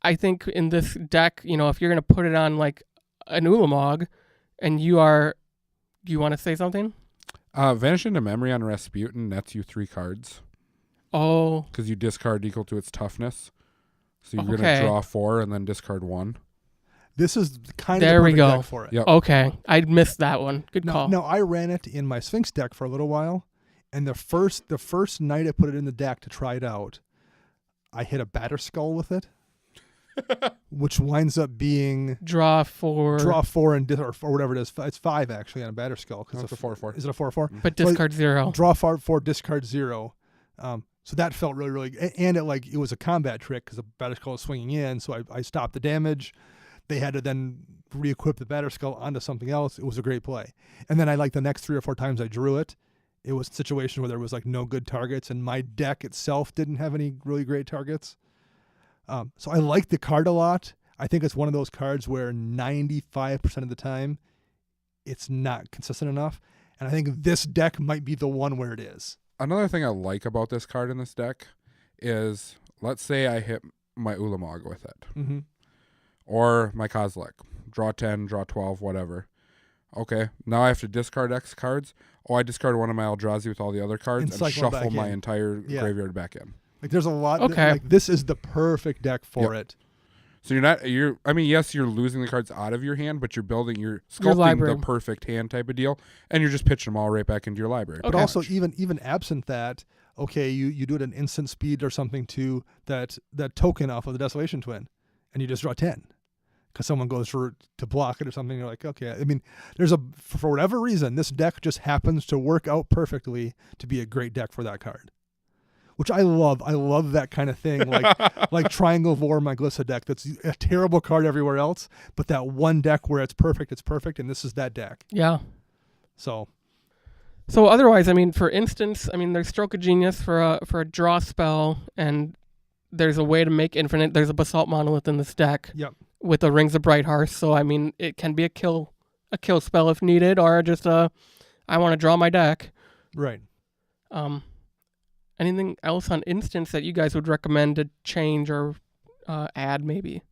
I think in this deck, if you're gonna put it on like an Ulamog, and you want to say something? Vanish into Memory on Rasputin nets you 3 cards. Oh. Because you discard equal to its toughness. So you're going to draw 4 and then discard 1. This is kind of the perfect deck for it. Yep. Okay. I missed that one. Good call. No, I ran it in my Sphinx deck for a little while, and the first night I put it in the deck to try it out, I hit a Batterskull with it. Which winds up being draw 4 and or whatever it is. It's 5 actually on a Batterskull. It's a 4/4. Is it a 4/4? But discard 0. Draw 4, discard 0. So that felt really, really good. And it was a combat trick because the Batterskull was swinging in. So I stopped the damage. They had to then re-equip the Batterskull onto something else. It was a great play. And then the next 3 or 4 times I drew it, it was a situation where there was no good targets, and my deck itself didn't have any really great targets. So I like the card a lot. I think it's one of those cards where 95% of the time it's not consistent enough. And I think this deck might be the one where it is. Another thing I like about this card in this deck is, let's say I hit my Ulamog with it, Mm-hmm. or my Kozilek. Draw 10, draw 12, whatever. Okay, now I have to discard X cards. Oh, I discard one of my Eldrazi with all the other cards And and cycle it back shuffle my in. entire Yeah. graveyard back in. Like there's a lot. Okay. Like this is the perfect deck for it. So yes, you're losing the cards out of your hand, but you're sculpting library. the perfect hand type of deal, and you're just pitching them all right back into your library. But Okay. also even absent that, okay, you do it at an instant speed or something to that token off of the Desolation Twin, and you just draw 10 because someone goes to block it or something. You're like, okay. I mean, for whatever reason, this deck just happens to work out perfectly to be a great deck for that card, which I love. I love that kind of thing, like Triangle Vor, my Glissa deck. That's a terrible card everywhere else, but that one deck where it's perfect, and this is that deck. Yeah. So So otherwise, I mean, for instance, I mean, there's Stroke of Genius for a draw spell, and there's a way to make infinite. There's a Basalt Monolith in this deck. Yep. With the Rings of Brighthearth. So I mean, it can be a kill spell if needed, or just I want to draw my deck. right. Anything else on instance that you guys would recommend to change or add maybe?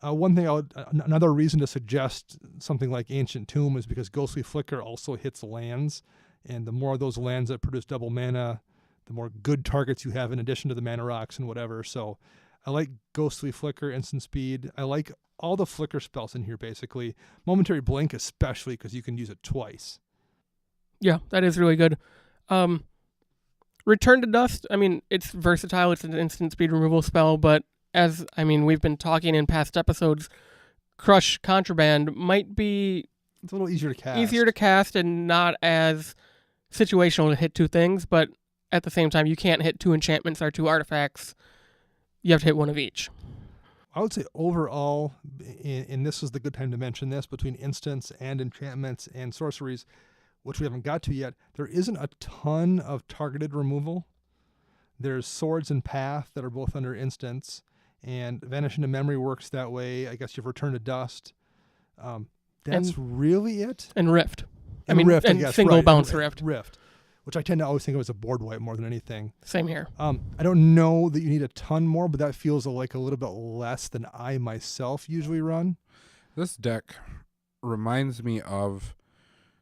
One thing another reason to suggest something like Ancient Tomb is because Ghostly Flicker also hits lands, and the more of those lands that produce double mana, the more good targets you have in addition to the mana rocks and whatever. So I like Ghostly Flicker, Instant Speed. I like all the Flicker spells in here basically. Momentary Blink especially because you can use it twice. Yeah, that is really good. Return to Dust, I mean, it's versatile. It's an instant speed removal spell, but as, I mean, we've been talking in past episodes, Crush Contraband might be It's a little easier to cast. easier to cast and not as situational to hit two things, but at the same time, you can't hit two enchantments or two artifacts. You have to hit one of each. I would say overall, and this is the good time to mention this, between instants and enchantments and sorceries, which we haven't got to yet, there isn't a ton of targeted removal. There's Swords and Path that are both under instants, and Vanish into Memory works that way. I guess you've Return to Dust. That's really it. And Rift. And Rift, I guess, single right. bounce Rift. Rift, which I tend to always think of as a board wipe more than anything. Same here. I don't know that you need a ton more, but that feels like a little bit less than I myself usually run. This deck reminds me of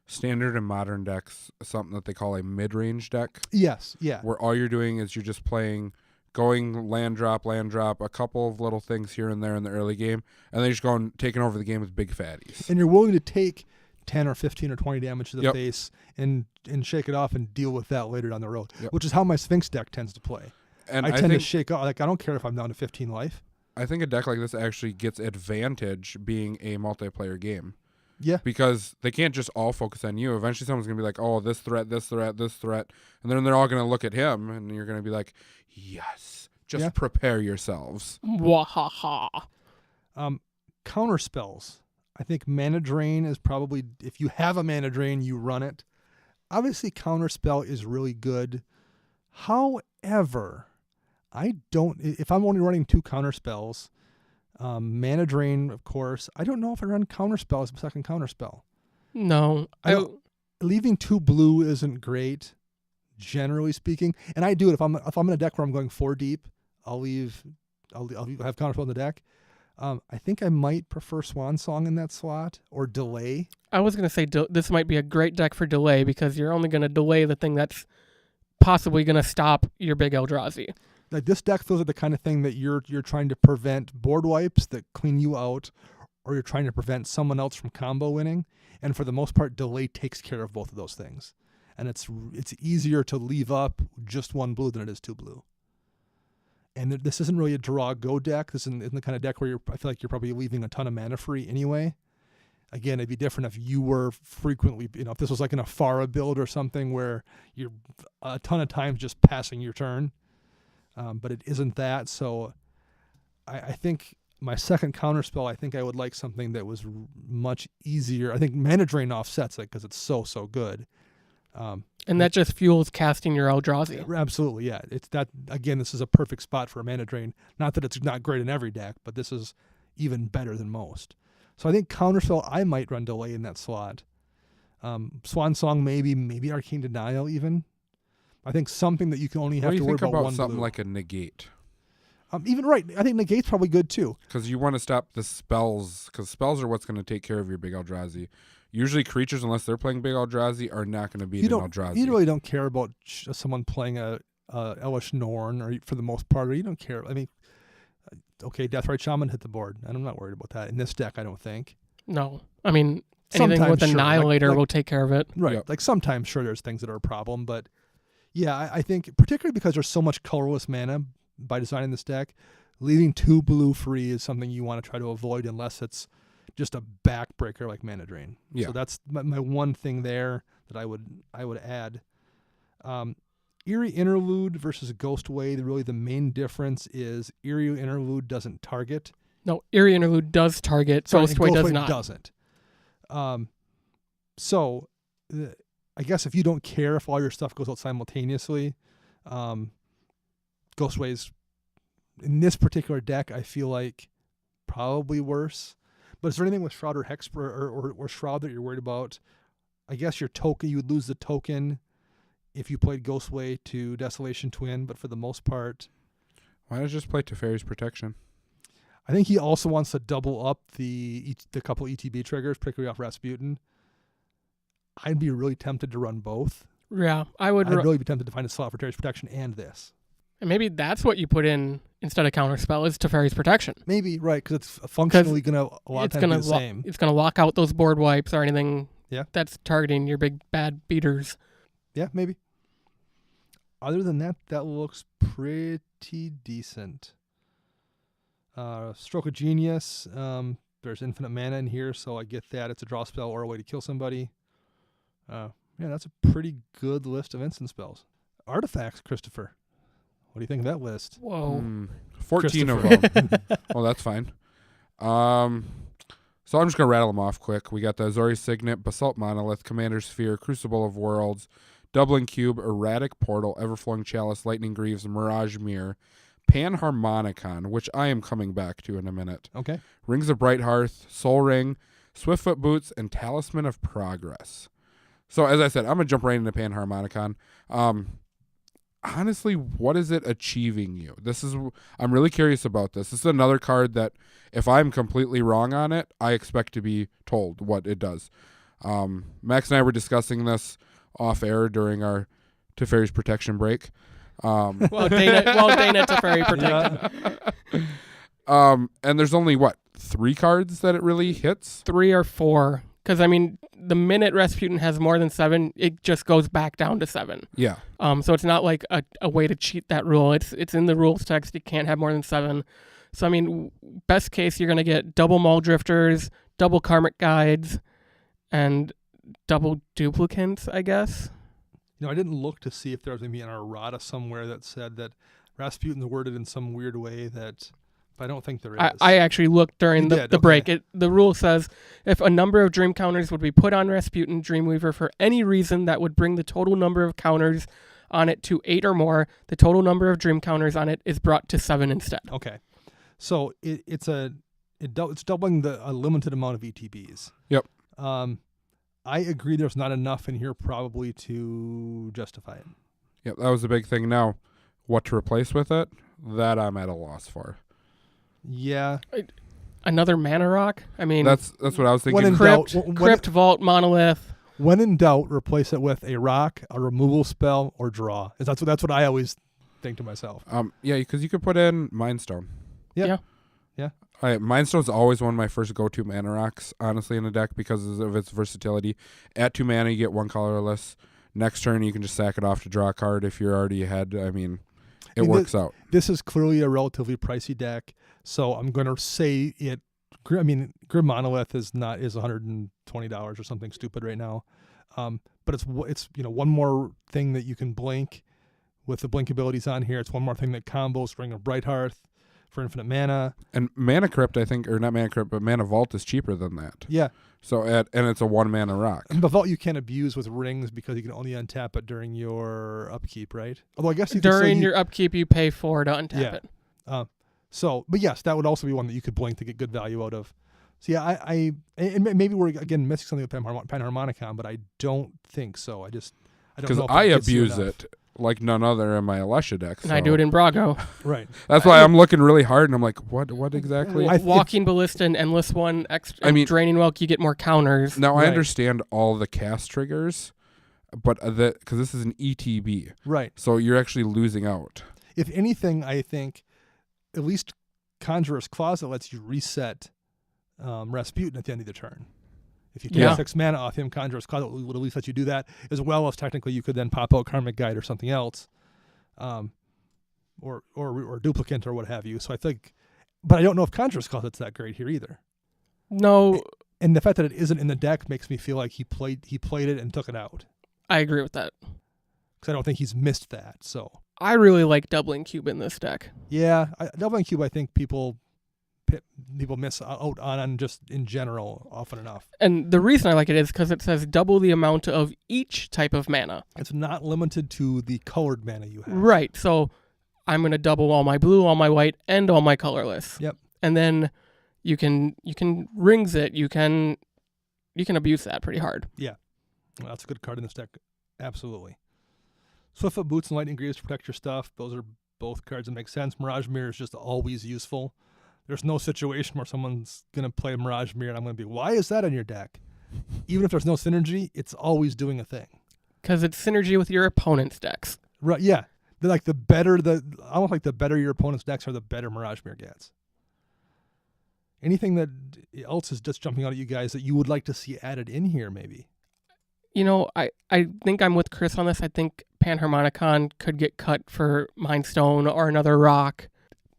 standard and modern decks, something that they call a mid-range deck, Yes, yeah. where all you're doing is you're just going land drop, a couple of little things here and there in the early game, and then you're just taking over the game with big fatties. And you're willing to take 10 or 15 or 20 damage to the Yep. face and shake it off and deal with that later down the road, Yep. which is how my Sphinx deck tends to play. And I I tend to think shake off. Like, I don't care if I'm down to 15 life. I think a deck like this actually gets advantage being a multiplayer game. Yeah. Because they can't just all focus on you. Eventually someone's going to be like, oh, this threat. And then they're all going to look at him, and you're going to be like, yes, just prepare yourselves. Wahaha. Counter spells. I think Mana Drain is probably, if you have a Mana Drain, you run it. Obviously, Counter Spell is really good. However, if I'm only running 2 counter spells, Mana Drain, of course, I don't know if I run Counter Spell as a second counter spell. No. Leaving 2 blue isn't great, generally speaking. And I do it if I'm in a deck where I'm going 4 deep, I'll have counter spell in the deck. I think I might prefer Swan Song in that slot or Delay. I was going to say this might be a great deck for delay because you're only going to delay the thing that's possibly going to stop your big Eldrazi. Like, this deck feels like the kind of thing that you're trying to prevent board wipes that clean you out, or you're trying to prevent someone else from combo winning. And for the most part, Delay takes care of both of those things. And it's easier to leave up just 1 blue than it is 2 blue. And this isn't really a draw-go deck. This isn't the kind of deck where I feel like you're probably leaving a ton of mana free anyway. Again, it'd be different if you were frequently, if this was like an Afara build or something where you're a ton of times just passing your turn. But it isn't that. So I think my second counter spell, I think I would like something that was much easier. I think Mana Drain offsets it because it's so good. And that just fuels casting your Eldrazi. Absolutely, yeah. It's that, again, this is a perfect spot for a Mana Drain. Not that it's not great in every deck, but this is even better than most. So I think Counterspell, I might run Delay in that slot. Swan Song, maybe Arcane Denial even. I think something that you can only What have do you to worry think about about one something blue. like a negate? Even right. I think negate's probably good too. Because you want to stop the spells, because spells are what's going to take care of your big Eldrazi. Usually creatures, unless they're playing big Eldrazi, are not going to beat an Eldrazi. You really don't care about someone playing a Elish Norn, or for the most part, or you don't care. I mean, okay, Deathrite Shaman hit the board, and I'm not worried about that in this deck. I don't think. No, I mean anything Sometimes, with sure, Annihilator like- will take care of it. Right. Yep. Like sometimes, sure, there's things that are a problem, but yeah, I think particularly because there's so much colorless mana by designing this deck, leaving 2 blue free is something you want to try to avoid unless it's just a backbreaker like Mana Drain. Yeah. So that's my one thing there that I would add. Eerie Interlude versus Ghostway, really the main difference is Eerie Interlude doesn't target. No, Eerie Interlude does target. Ghostway does not. Doesn't. So I guess if you don't care if all your stuff goes out simultaneously, Ghostway's in this particular deck, I feel like probably worse. But is there anything with Shroud or Hex or Shroud that you're worried about? I guess your token, you would lose the token if you played Ghostway to Desolation Twin, but for the most part, Why not just play Teferi's Protection? I think he also wants to double up the couple ETB triggers, particularly off Rasputin. I'd be really tempted to run both. Yeah, I would. I'd really be tempted to find a slot for Teferi's Protection and this. And maybe that's what you put in instead of Counterspell is Teferi's Protection. Maybe, right, because it's functionally going to a lot of It's times gonna be the same. It's going to lock out those board wipes or anything that's targeting your big bad beaters. Yeah, maybe. Other than that, that looks pretty decent. Stroke of Genius. There's infinite mana in here, so I get that. It's a draw spell or a way to kill somebody. Yeah, that's a pretty good list of instant spells. Artifacts, Christopher. What do you think of that list? Whoa. 14 of them. Well, that's fine. So I'm just going to rattle them off quick. We got the Azori Signet, Basalt Monolith, Commander Sphere, Crucible of Worlds, Dublin Cube, Erratic Portal, Everflowing Chalice, Lightning Greaves, Mirage Mirror, Panharmonicon, which I am coming back to in a minute. Okay. Rings of Bright Hearth, Soul Ring, Swiftfoot Boots, and Talisman of Progress. So as I said, I'm going to jump right into Panharmonicon. Honestly, what is it achieving you? I'm really curious about this. This is another card that if I'm completely wrong on it, I expect to be told what it does. Max and I were discussing this off air during our Teferi's Protection break. Well, Dana Teferi Protection. And there's only 3 cards that it really hits? 3 or 4. Because, I mean, the minute Rasputin has more than 7, it just goes back down to 7. Yeah. So it's not like a way to cheat that rule. It's in the rules text. You can't have more than 7. So, I mean, best case, you're going to get double Maul Drifters, double Karmic Guides, and double Duplicants, I guess. I didn't look to see if there was maybe an errata somewhere that said that Rasputin's worded in some weird way that... But I don't think there is. I actually looked during the break. Okay. The rule says if a number of dream counters would be put on Rasputin Dreamweaver for any reason that would bring the total number of counters on it to 8 or more, the total number of dream counters on it is brought to 7 instead. Okay. So it's doubling a limited amount of ETBs. Yep. I agree there's not enough in here probably to justify it. Yep, that was the big thing. Now, what to replace with it, that I'm at a loss for. Yeah. Another mana rock? I mean, that's what I was thinking. When in Crypt, Vault, Monolith. When in doubt, replace it with a rock, a removal spell, or draw. That's what I always think to myself. Yeah, because you could put in Mind Stone. Yeah. Mind Stone's always one of my first go-to mana rocks, honestly, in a deck because of its versatility. At 2 mana, you get 1 colorless. Next turn, you can just sack it off to draw a card if you're already ahead. I mean, it works out. This is clearly a relatively pricey deck, so I'm going to say it. I mean, Grim Monolith is $120 or something stupid right now, but it's one more thing that you can blink with the blink abilities on here. It's one more thing that combos Ring of Bright Hearth for infinite mana. And Mana Crypt, I think, or not Mana Crypt, but Mana Vault is cheaper than that. Yeah. So and it's a 1 mana rock. And the Vault you can't abuse with rings because you can only untap it during your upkeep, right? Although I guess during your upkeep you pay 4 to untap it. But yes, that would also be one that you could blink to get good value out of. So yeah, and maybe we're again missing something with Panharmonicon, but I don't think so. I don't know. Because if I it gets you abuse enough. it like none other in my Alesha deck. And I do it in Brago. Right. That's why I'm looking really hard, and I'm like, what exactly? Walking Ballista and Endless One, Draining Welk, you get more counters. Now, I understand all the cast triggers, but because this is an ETB. Right. So you're actually losing out. If anything, I think at least Conjurer's Closet lets you reset Rasputin at the end of the turn. If you take 6 mana off him, Conjurer's Closet would at least let you do that, as well as technically you could then pop out Karmic Guide or something else, or Duplicant or what have you. So I think, but I don't know if Conjurer's Closet's that great here either. No. And the fact that it isn't in the deck makes me feel like he played it and took it out. I agree with that. Because I don't think he's missed that. So I really like doubling cube in this deck. Yeah, doubling cube, I think people miss out on just in general often enough. And the reason I like it is because it says double the amount of each type of mana. It's not limited to the colored mana you have. Right. So I'm going to double all my blue, all my white, and all my colorless. Yep. And then you can rings it. You can abuse that pretty hard. Yeah. Well, that's a good card in this deck. Absolutely. Swiftfoot Boots and Lightning Greaves to protect your stuff. Those are both cards that make sense. Mirage Mirror is just always useful. There's no situation where someone's going to play Mirage Mirror and I'm going to be, why is that on your deck? Even if there's no synergy, it's always doing a thing. Because it's synergy with your opponent's decks. Right, yeah. They're like almost like the better your opponent's decks are, the better Mirage Mirror gets. Anything that else is just jumping out at you guys that you would like to see added in here, maybe? I think I'm with Chris on this. I think Panharmonicon could get cut for Mind Stone or another rock.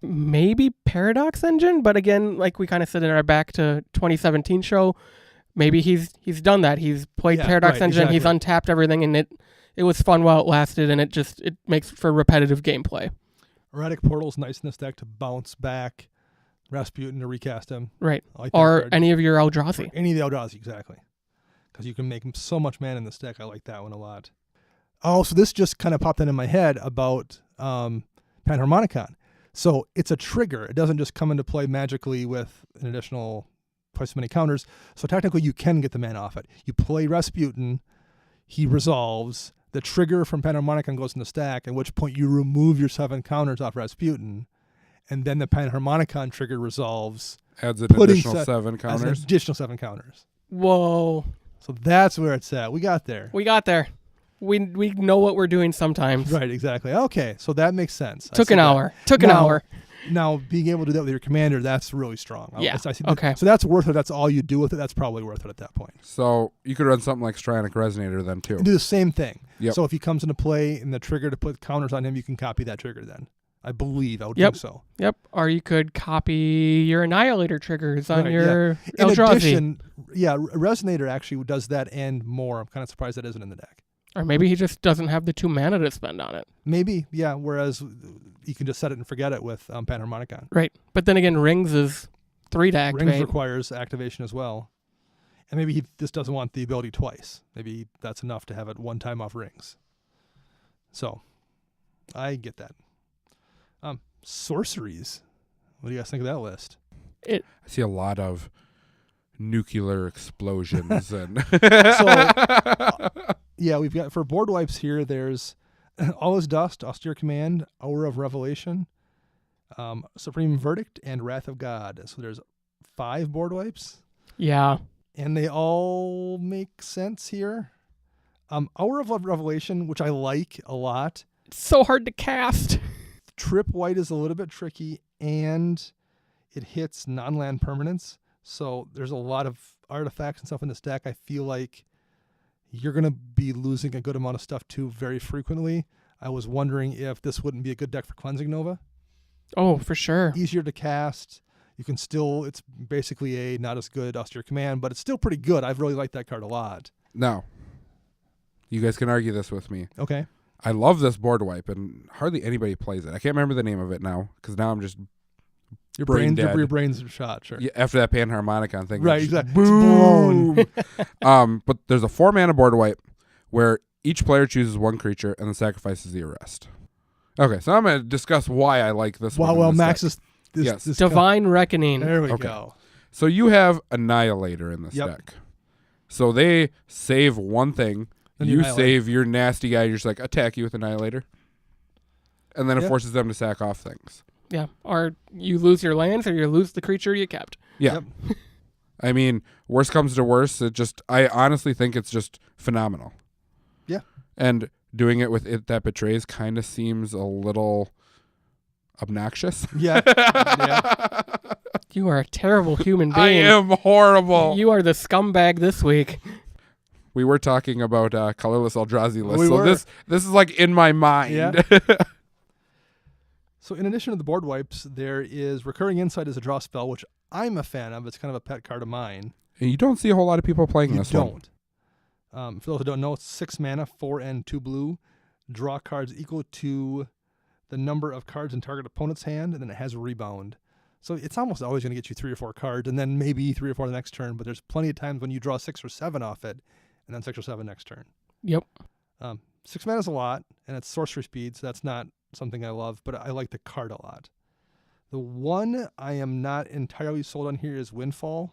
Maybe Paradox Engine, but again, like we kind of said in our back to 2017 show, maybe he's done that. He's played Paradox Engine, exactly. He's untapped everything, and it was fun while it lasted, and it makes for repetitive gameplay. Erratic Portal's nice in this deck to bounce back Rasputin to recast him. Right. Or any of your Eldrazi. Any of the Eldrazi, exactly. Because you can make so much mana in this deck. I like that one a lot. Oh, so this just kind of popped into my head about Panharmonicon. So it's a trigger. It doesn't just come into play magically with an additional twice as many counters. So technically you can get the mana off it. You play Rasputin, he resolves, the trigger from Panharmonicon goes in the stack, at which point you remove your 7 counters off Rasputin, and then the Panharmonicon trigger resolves. Adds an additional 7 counters. Adds an additional 7 counters. Whoa. So that's where it's at. We got there. We know what we're doing sometimes. Right, exactly. Okay, so that makes sense. Took an hour. An hour. Now, being able to do that with your commander, that's really strong. Yeah. I see okay. So that's worth it. That's all you do with it. That's probably worth it at that point. So you could run something like Strionic Resonator then, too. And do the same thing. Yep. So if he comes into play and the trigger to put counters on him, you can copy that trigger then. I believe. I would think so. Yep. Or you could copy your Annihilator triggers on your Eldrazi. In addition, Resonator actually does that and more. I'm kind of surprised that isn't in the deck. Or maybe he just doesn't have the 2 mana to spend on it. Maybe, yeah. Whereas you can just set it and forget it with Panharmonicon. Right. But then again, Rings is 3 to activate. Rings requires activation as well. And maybe he just doesn't want the ability twice. Maybe that's enough to have it one time off Rings. So, I get that. Sorceries. What do you guys think of that list? I see a lot of nuclear explosions. and yeah, we've got for board wipes here, there's All Is Dust, Austere Command, Hour of Revelation, Supreme Verdict, and Wrath of God. So there's 5 board wipes. Yeah. And they all make sense here. Hour of Revelation, which I like a lot. It's so hard to cast. Trip white is a little bit tricky, and it hits non-land permanents. So there's a lot of artifacts and stuff in this deck. I feel like you're going to be losing a good amount of stuff too very frequently. I was wondering if this wouldn't be a good deck for Cleansing Nova. Oh, for sure. Easier to cast. You can still, it's basically a not as good Austere Command, but it's still pretty good. I've really liked that card a lot. Now, you guys can argue this with me. Okay. I love this board wipe, and hardly anybody plays it. I can't remember the name of it now, because now I'm just your brain dead. Your brain's shot, sure. Yeah, after that Panharmonicon thing. Right, exactly. Boom! But there's a 4-mana board wipe where each player chooses 1 creature and then sacrifices the rest. Okay, so I'm going to discuss why I like this one. Well, Max deck. is... This Divine Reckoning. There we go. So you have Annihilator in this deck. So they save 1 thing Then you annihilate. save your nasty guy. You're just like, attack you with Annihilator. And then it Yeah. forces them to sack off things. Yeah. Or you lose your lands or you lose the creature you kept. Yeah. Yep. I mean, worst comes to worst, I honestly think it's just phenomenal. Yeah. And doing it with It That Betrays kind of seems a little obnoxious. Yeah. Yeah. You are a terrible human being. I am horrible. You are the scumbag this week. We were talking about colorless Eldrazi lists, We so were. this is like in my mind. Yeah. So in addition to the board wipes, there is Recurring Insight as a draw spell, which I'm a fan of. It's kind of a pet card of mine. And you don't see a whole lot of people playing You this one. don't. For those who don't know, it's 6 mana, 4 and 2 blue. Draw cards equal to the number of cards in target opponent's hand, and then it has a rebound. So it's almost always going to get you 3 or 4 cards, and then maybe 3 or 4 the next turn. But there's plenty of times when you draw 6 or 7 off it, and then 6 or 7 next turn. Yep. 6 mana is a lot, and it's sorcery speed, so that's not something I love, but I like the card a lot. The one I am not entirely sold on here is Windfall.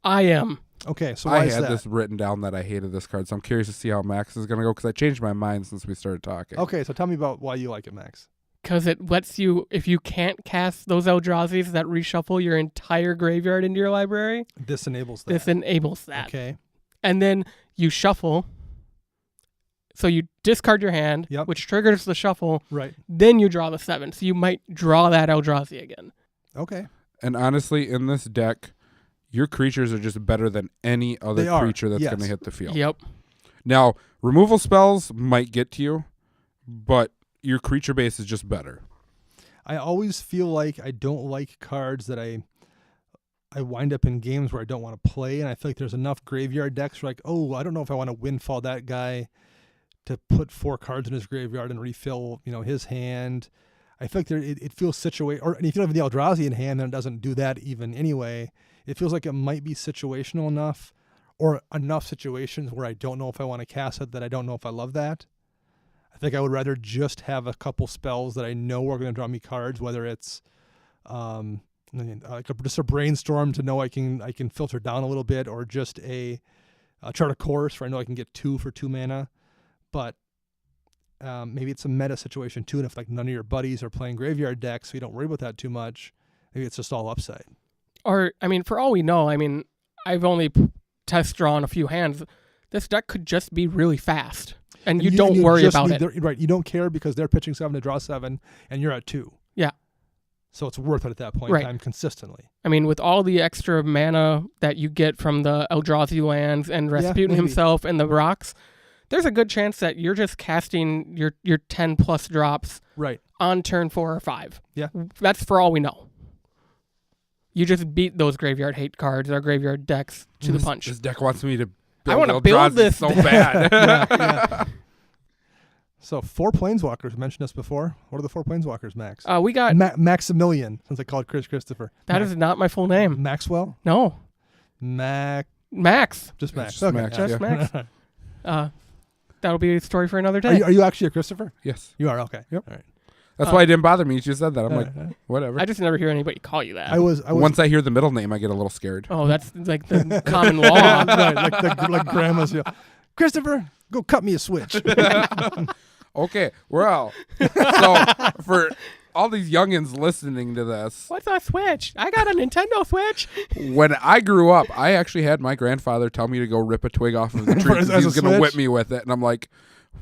I am. Okay, so I why is had that? this written down that I hated this card, so I'm curious to see how Max is going to go because I changed my mind since we started talking. Okay, so tell me about why you like it, Max. Because it lets you, if you can't cast those Eldrazi's that reshuffle your entire graveyard into your library, This enables that. this enables that. Okay. And then you shuffle. So you discard your hand, Yep. which triggers the shuffle. Right. Then you draw the 7. So you might draw that Eldrazi again. Okay. And honestly, in this deck, your creatures are just better than any other They are, creature that's yes. going to hit the field. Yep. Now, removal spells might get to you, but your creature base is just better. I always feel like I don't like cards that I wind up in games where I don't want to play, and I feel like there's enough graveyard decks where like, oh, I don't know if I want to Windfall that guy to put 4 cards in his graveyard and refill, his hand. I feel like it feels situated, or if you don't have the Eldrazi in hand, then it doesn't do that even anyway. It feels like it might be situational enough, or enough situations where I don't know if I want to cast it, that I don't know if I love that. I think I would rather just have a couple spells that I know are going to draw me cards, whether it's just a brainstorm to know I can filter down a little bit, or just a chart of course where I know I can get 2 for 2 mana. But maybe it's a meta situation too, and if like none of your buddies are playing graveyard decks, so you don't worry about that too much, maybe it's just all upside. Or, for all we know, I've only test drawn a few hands. This deck could just be really fast. And you don't worry just about need it. Right, you don't care because they're pitching 7 to draw 7, and you're at 2. Yeah. So it's worth it at that point Right. in time consistently. With all the extra mana that you get from the Eldrazi lands and Rasputin maybe. himself and the rocks, there's a good chance that you're just casting your 10 plus drops Right. on turn 4 or 5. Yeah. That's for all we know. You just beat those graveyard hate cards or graveyard decks to the punch. This deck wants me to I build wanna build Eldrazi this so deck. bad. Yeah. So 4 Planeswalkers. We mentioned this before. What are the 4 Planeswalkers, Max? We got, Maximilian, since I called Chris Christopher. that is not my full name. Maxwell? No. Max. Max. Just Max. just Max, Just yeah. Max. That'll be a story for another Are day. you actually a Christopher? Yes. You are, okay. Yep. All right. That's why it didn't bother me. You just said that. I'm like, whatever. I just never hear anybody call you that. I was Once I hear the middle name, I get a little scared. Oh, that's like the common law. right, like grandma's. Christopher, go cut me a switch. Okay, well, so for all these youngins listening to this, What's a Switch? I got a Nintendo Switch. when I grew up, I actually had my grandfather tell me to go rip a twig off of the tree As because a he's going to whip Switch? me with it. And I'm like,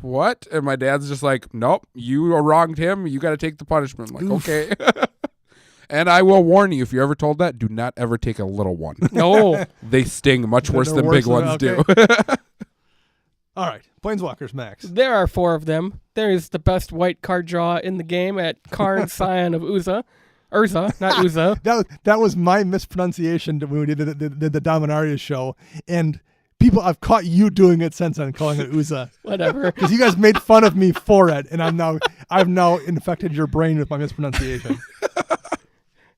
what? And my dad's just like, nope, you wronged him. You got to take the punishment. I'm like, Oof. okay. And I will warn you, if you're ever told that, do not ever take a little one. No. They sting much worse They're than big worse ones than- do. All right. Planeswalkers, Max. There are 4 of them. There is the best white card draw in the game at Karn, Scion of Urza. Urza, not Uza. That was my mispronunciation when we did the Dominaria show. And people, I've caught you doing it since then, calling it Uza. Whatever. Because you guys made fun of me for it. And I've now infected your brain with my mispronunciation.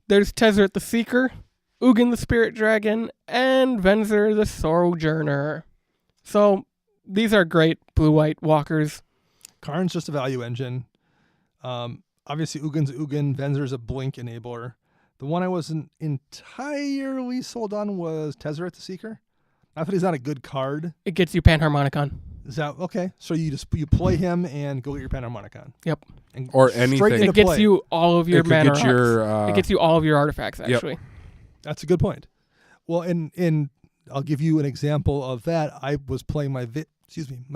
There's Tezzeret the Seeker, Ugin the Spirit Dragon, and Venzer the Sojourner. So these are great blue-white walkers. Karn's just a value engine. Obviously, Ugin's Ugin. Venzer's a blink enabler. The one I wasn't entirely sold on was Tezzeret the Seeker. Not that he's not a good card. It gets you Panharmonicon. Is that okay? So you play him and go get your Panharmonicon. Yep. And Or straight anything. into It gets play. you all of your It could mana. get your, it gets you all of your artifacts, Yep. actually. That's a good point. Well, and I'll give you an example of that. I was playing my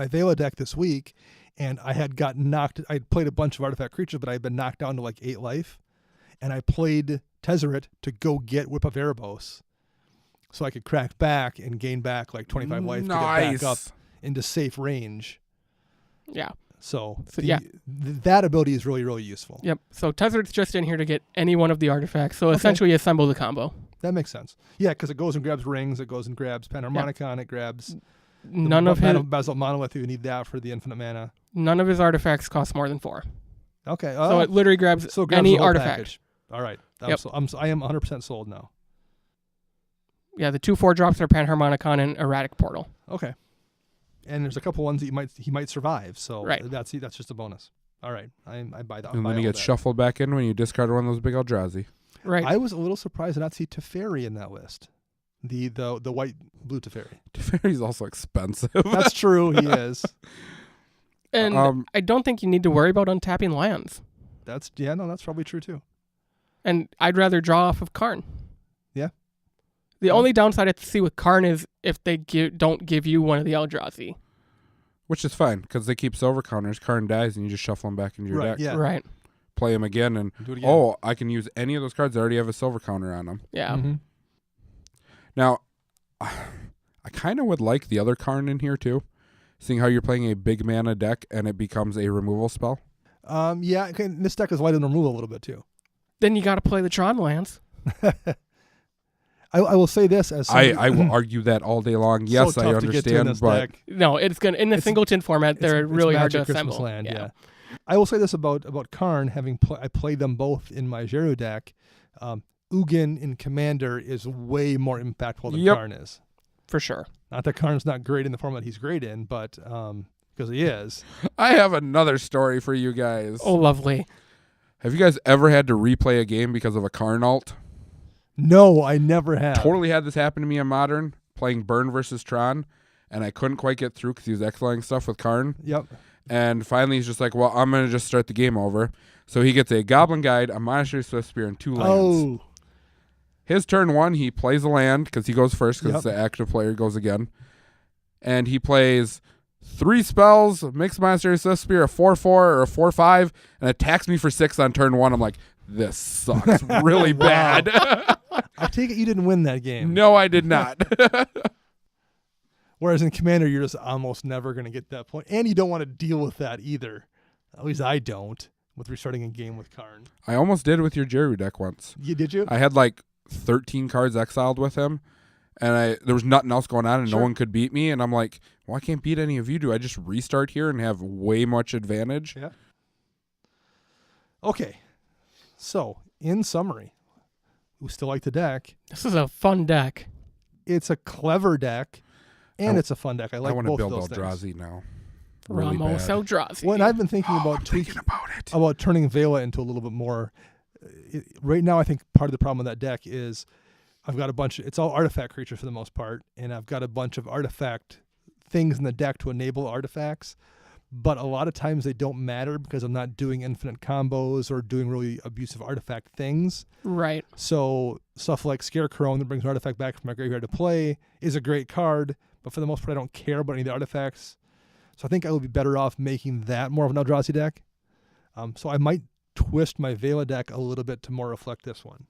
Vela deck this week, and I had gotten knocked. I had played a bunch of artifact creatures, but I had been knocked down to like 8 life, and I played Tezzeret to go get Whip of Erebos, so I could crack back and gain back like 25 life to get back up into safe range. Yeah. So yeah. That ability is really, really useful. Yep. So Tezzeret's just in here to get any one of the artifacts. So essentially assemble the combo. That makes sense. Yeah, because it goes and grabs rings, it goes and grabs Panharmonicon, it grabs None of his Basalt Monolith if you need that for the infinite mana. None of his artifacts cost more than 4. Okay. So it literally grabs grabs any the whole artifact. package. All right. Yep. I am 100% sold now. Yeah, the 2/4 drops are Panharmonicon and Erratic Portal. Okay. And there's a couple ones that he might survive, so Right. that's just a bonus. All right. I buy that. And then he gets shuffled back in when you discard one of those big Eldrazi. Right. I was a little surprised to not see Teferi in that list. The white blue Teferi. Teferi's also expensive. That's true. He is. And I don't think you need to worry about untapping lands. That's probably true too. And I'd rather draw off of Karn. Yeah. The only downside I see with Karn is if they don't give you one of the Eldrazi. Which is fine, because they keep silver counters. Karn dies, and you just shuffle him back into your deck. Yeah. Right. Play him again, and Do it again. oh, I can use any of those cards that already have a silver counter on them. Yeah. Mm-hmm. Now, I kind of would like the other Karn in here, too. Seeing how you're playing a big mana deck, and it becomes a removal spell. Yeah, this deck is light on removal a little bit too. Then you got to play the Tron lands. I will say this as I will argue that all day long. Yes, so I tough to get to in understand, this but deck. No, it's gonna in the singleton format. They're It's really hard to Magic Christmas assemble. Land, yeah. I will say this about Karn. I played them both in my Jeru deck. Ugin in Commander is way more impactful than Karn is. For sure. Not that Karn's not great in the format he's great in, but because he is. I have another story for you guys. Oh, lovely. Have you guys ever had to replay a game because of a Karn alt? No, I never have. Totally had this happen to me in Modern, playing Burn versus Tron, and I couldn't quite get through because he was exiling stuff with Karn. Yep. And finally, he's just like, well, I'm going to just start the game over. So he gets a Goblin Guide, a Monastery Swift Spear, and 2 lands. Oh. His turn 1, he plays a land because he goes first because Yep. the active player goes again. And he plays 3 spells, Mixed Monastery Swift Spear, a 4/4 or a 4/5, and attacks me for 6 on turn 1. I'm like, this sucks really bad. I take it you didn't win that game. No, I did not. Whereas in Commander, you're just almost never going to get that point. And you don't want to deal with that either. At least I don't, with restarting a game with Karn. I almost did with your Jeru deck once. Did you? I had like 13 cards exiled with him, and there was nothing else going on, and Sure. no one could beat me. And I'm like, well, I can't beat any of you. Do I just restart here and have way much advantage? Yeah. Okay. So, in summary, we still like the deck. This is a fun deck. It's a clever deck, and it's a fun deck. I like want to both build those things. Eldrazi now. Really Ramos bad. Eldrazi. Well, and I've been thinking about I'm thinking about it. about turning Vela into a little bit more. Right now, I think part of the problem with that deck is I've got it's all artifact creatures for the most part, and I've got a bunch of artifact things in the deck to enable artifacts, but a lot of times they don't matter because I'm not doing infinite combos or doing really abusive artifact things. Right. So stuff like Scarecrow that brings an artifact back from my graveyard to play is a great card, but for the most part, I don't care about any of the artifacts. So I think I would be better off making that more of an Eldrazi deck. So I might twist my Vela deck a little bit to more reflect this one.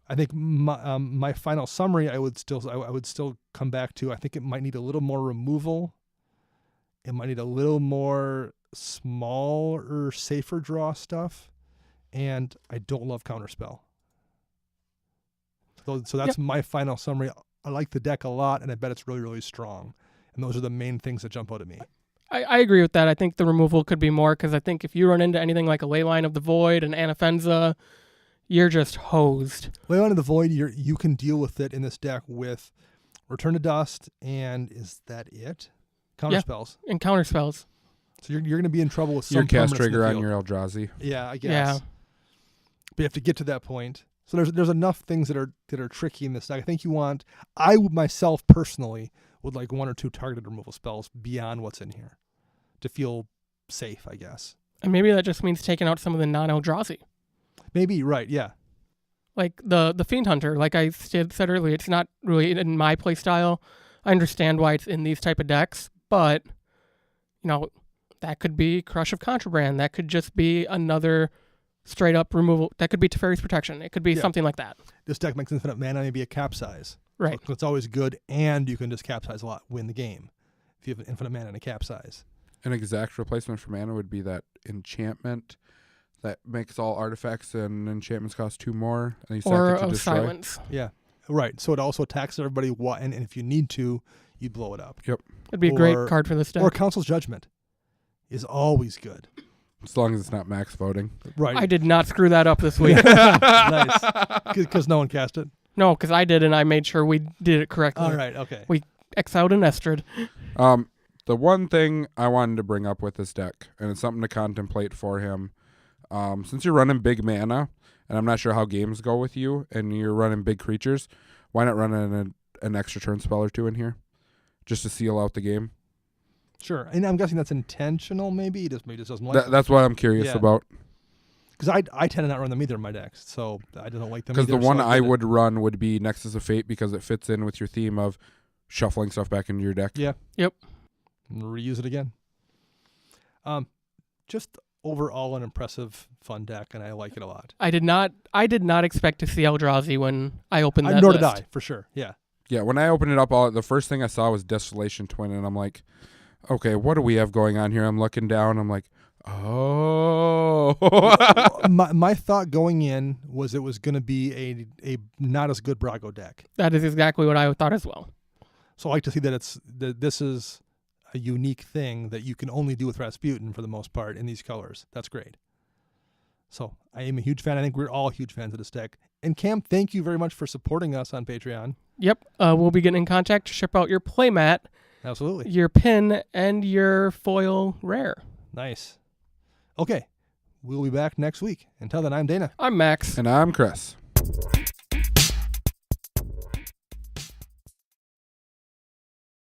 I think my final summary, I would still come back to. I think it might need a little more removal. It might need a little more smaller, safer draw stuff, and I don't love counterspell. So that's my final summary. I like the deck a lot, and I bet it's really, really strong. And those are the main things that jump out at me. I agree with that. I think the removal could be more because I think if you run into anything like a Leyline of the Void and Anafenza, you're just hosed. Leyline of the Void, you can deal with it in this deck with Return to Dust, and is that it? Counterspells. Yeah, and counterspells. So you're going to be in trouble with some Your cast permanents in the trigger on field. your Eldrazi. Yeah, I guess. Yeah. But you have to get to that point. So there's enough things that are tricky in this deck. I think I myself personally would like 1 or 2 targeted removal spells beyond what's in here to feel safe, I guess. And maybe that just means taking out some of the non-Eldrazi. Maybe, right, yeah. Like the Fiend Hunter, like I said earlier, it's not really in my play style. I understand why it's in these type of decks, but, that could be Crush of Contraband. That could just be another straight up removal. That could be Teferi's Protection. It could be something like that. This deck makes infinite mana maybe a capsize. Right. So it's always good, and you can just capsize a lot, win the game if you have an infinite mana and a capsize. An exact replacement for mana would be that enchantment that makes all artifacts and enchantments cost 2 more, and you sack Or it to of destroy. Silence. Yeah, right. So it also attacks everybody, and if you need to, you blow it up. Yep. It'd be a great card for this deck. Or Council's Judgment is always good. As long as it's not max voting. Right. I did not screw that up this week. Nice. Because no one cast it. No, because I did, and I made sure we did it correctly. All right, okay. We exiled an Estrid. The one thing I wanted to bring up with this deck, and it's something to contemplate for him, since you're running big mana, and I'm not sure how games go with you, and you're running big creatures, why not run an extra turn spell or 2 in here, just to seal out the game? Sure. And I'm guessing that's intentional, maybe? He just doesn't like them. That's what I'm curious about. Because I tend to not run them either in my decks, so I don't like them Because either. the one so I would run would be Nexus of Fate, because it fits in with your theme of shuffling stuff back into your deck. Yeah. Yep. And reuse it again. Just overall an impressive, fun deck, and I like it a lot. I did not expect to see Eldrazi when I opened that Nor list. did I, for sure. Yeah. Yeah, when I opened it up, the first thing I saw was Desolation Twin, and I'm like, okay, what do we have going on here? I'm looking down, I'm like, oh. my thought going in was it was going to be a not as good Brago deck. That is exactly what I thought as well. So I like to see that this is a unique thing that you can only do with Rasputin for the most part in these colors. That's great. So I am a huge fan. I think we're all huge fans of this deck. And Cam, thank you very much for supporting us on Patreon. Yep. We'll be getting in contact to ship out your playmat, Absolutely. your pin, and your foil rare. Nice. Okay. We'll be back next week. Until then, I'm Dana. I'm Max. And I'm Chris.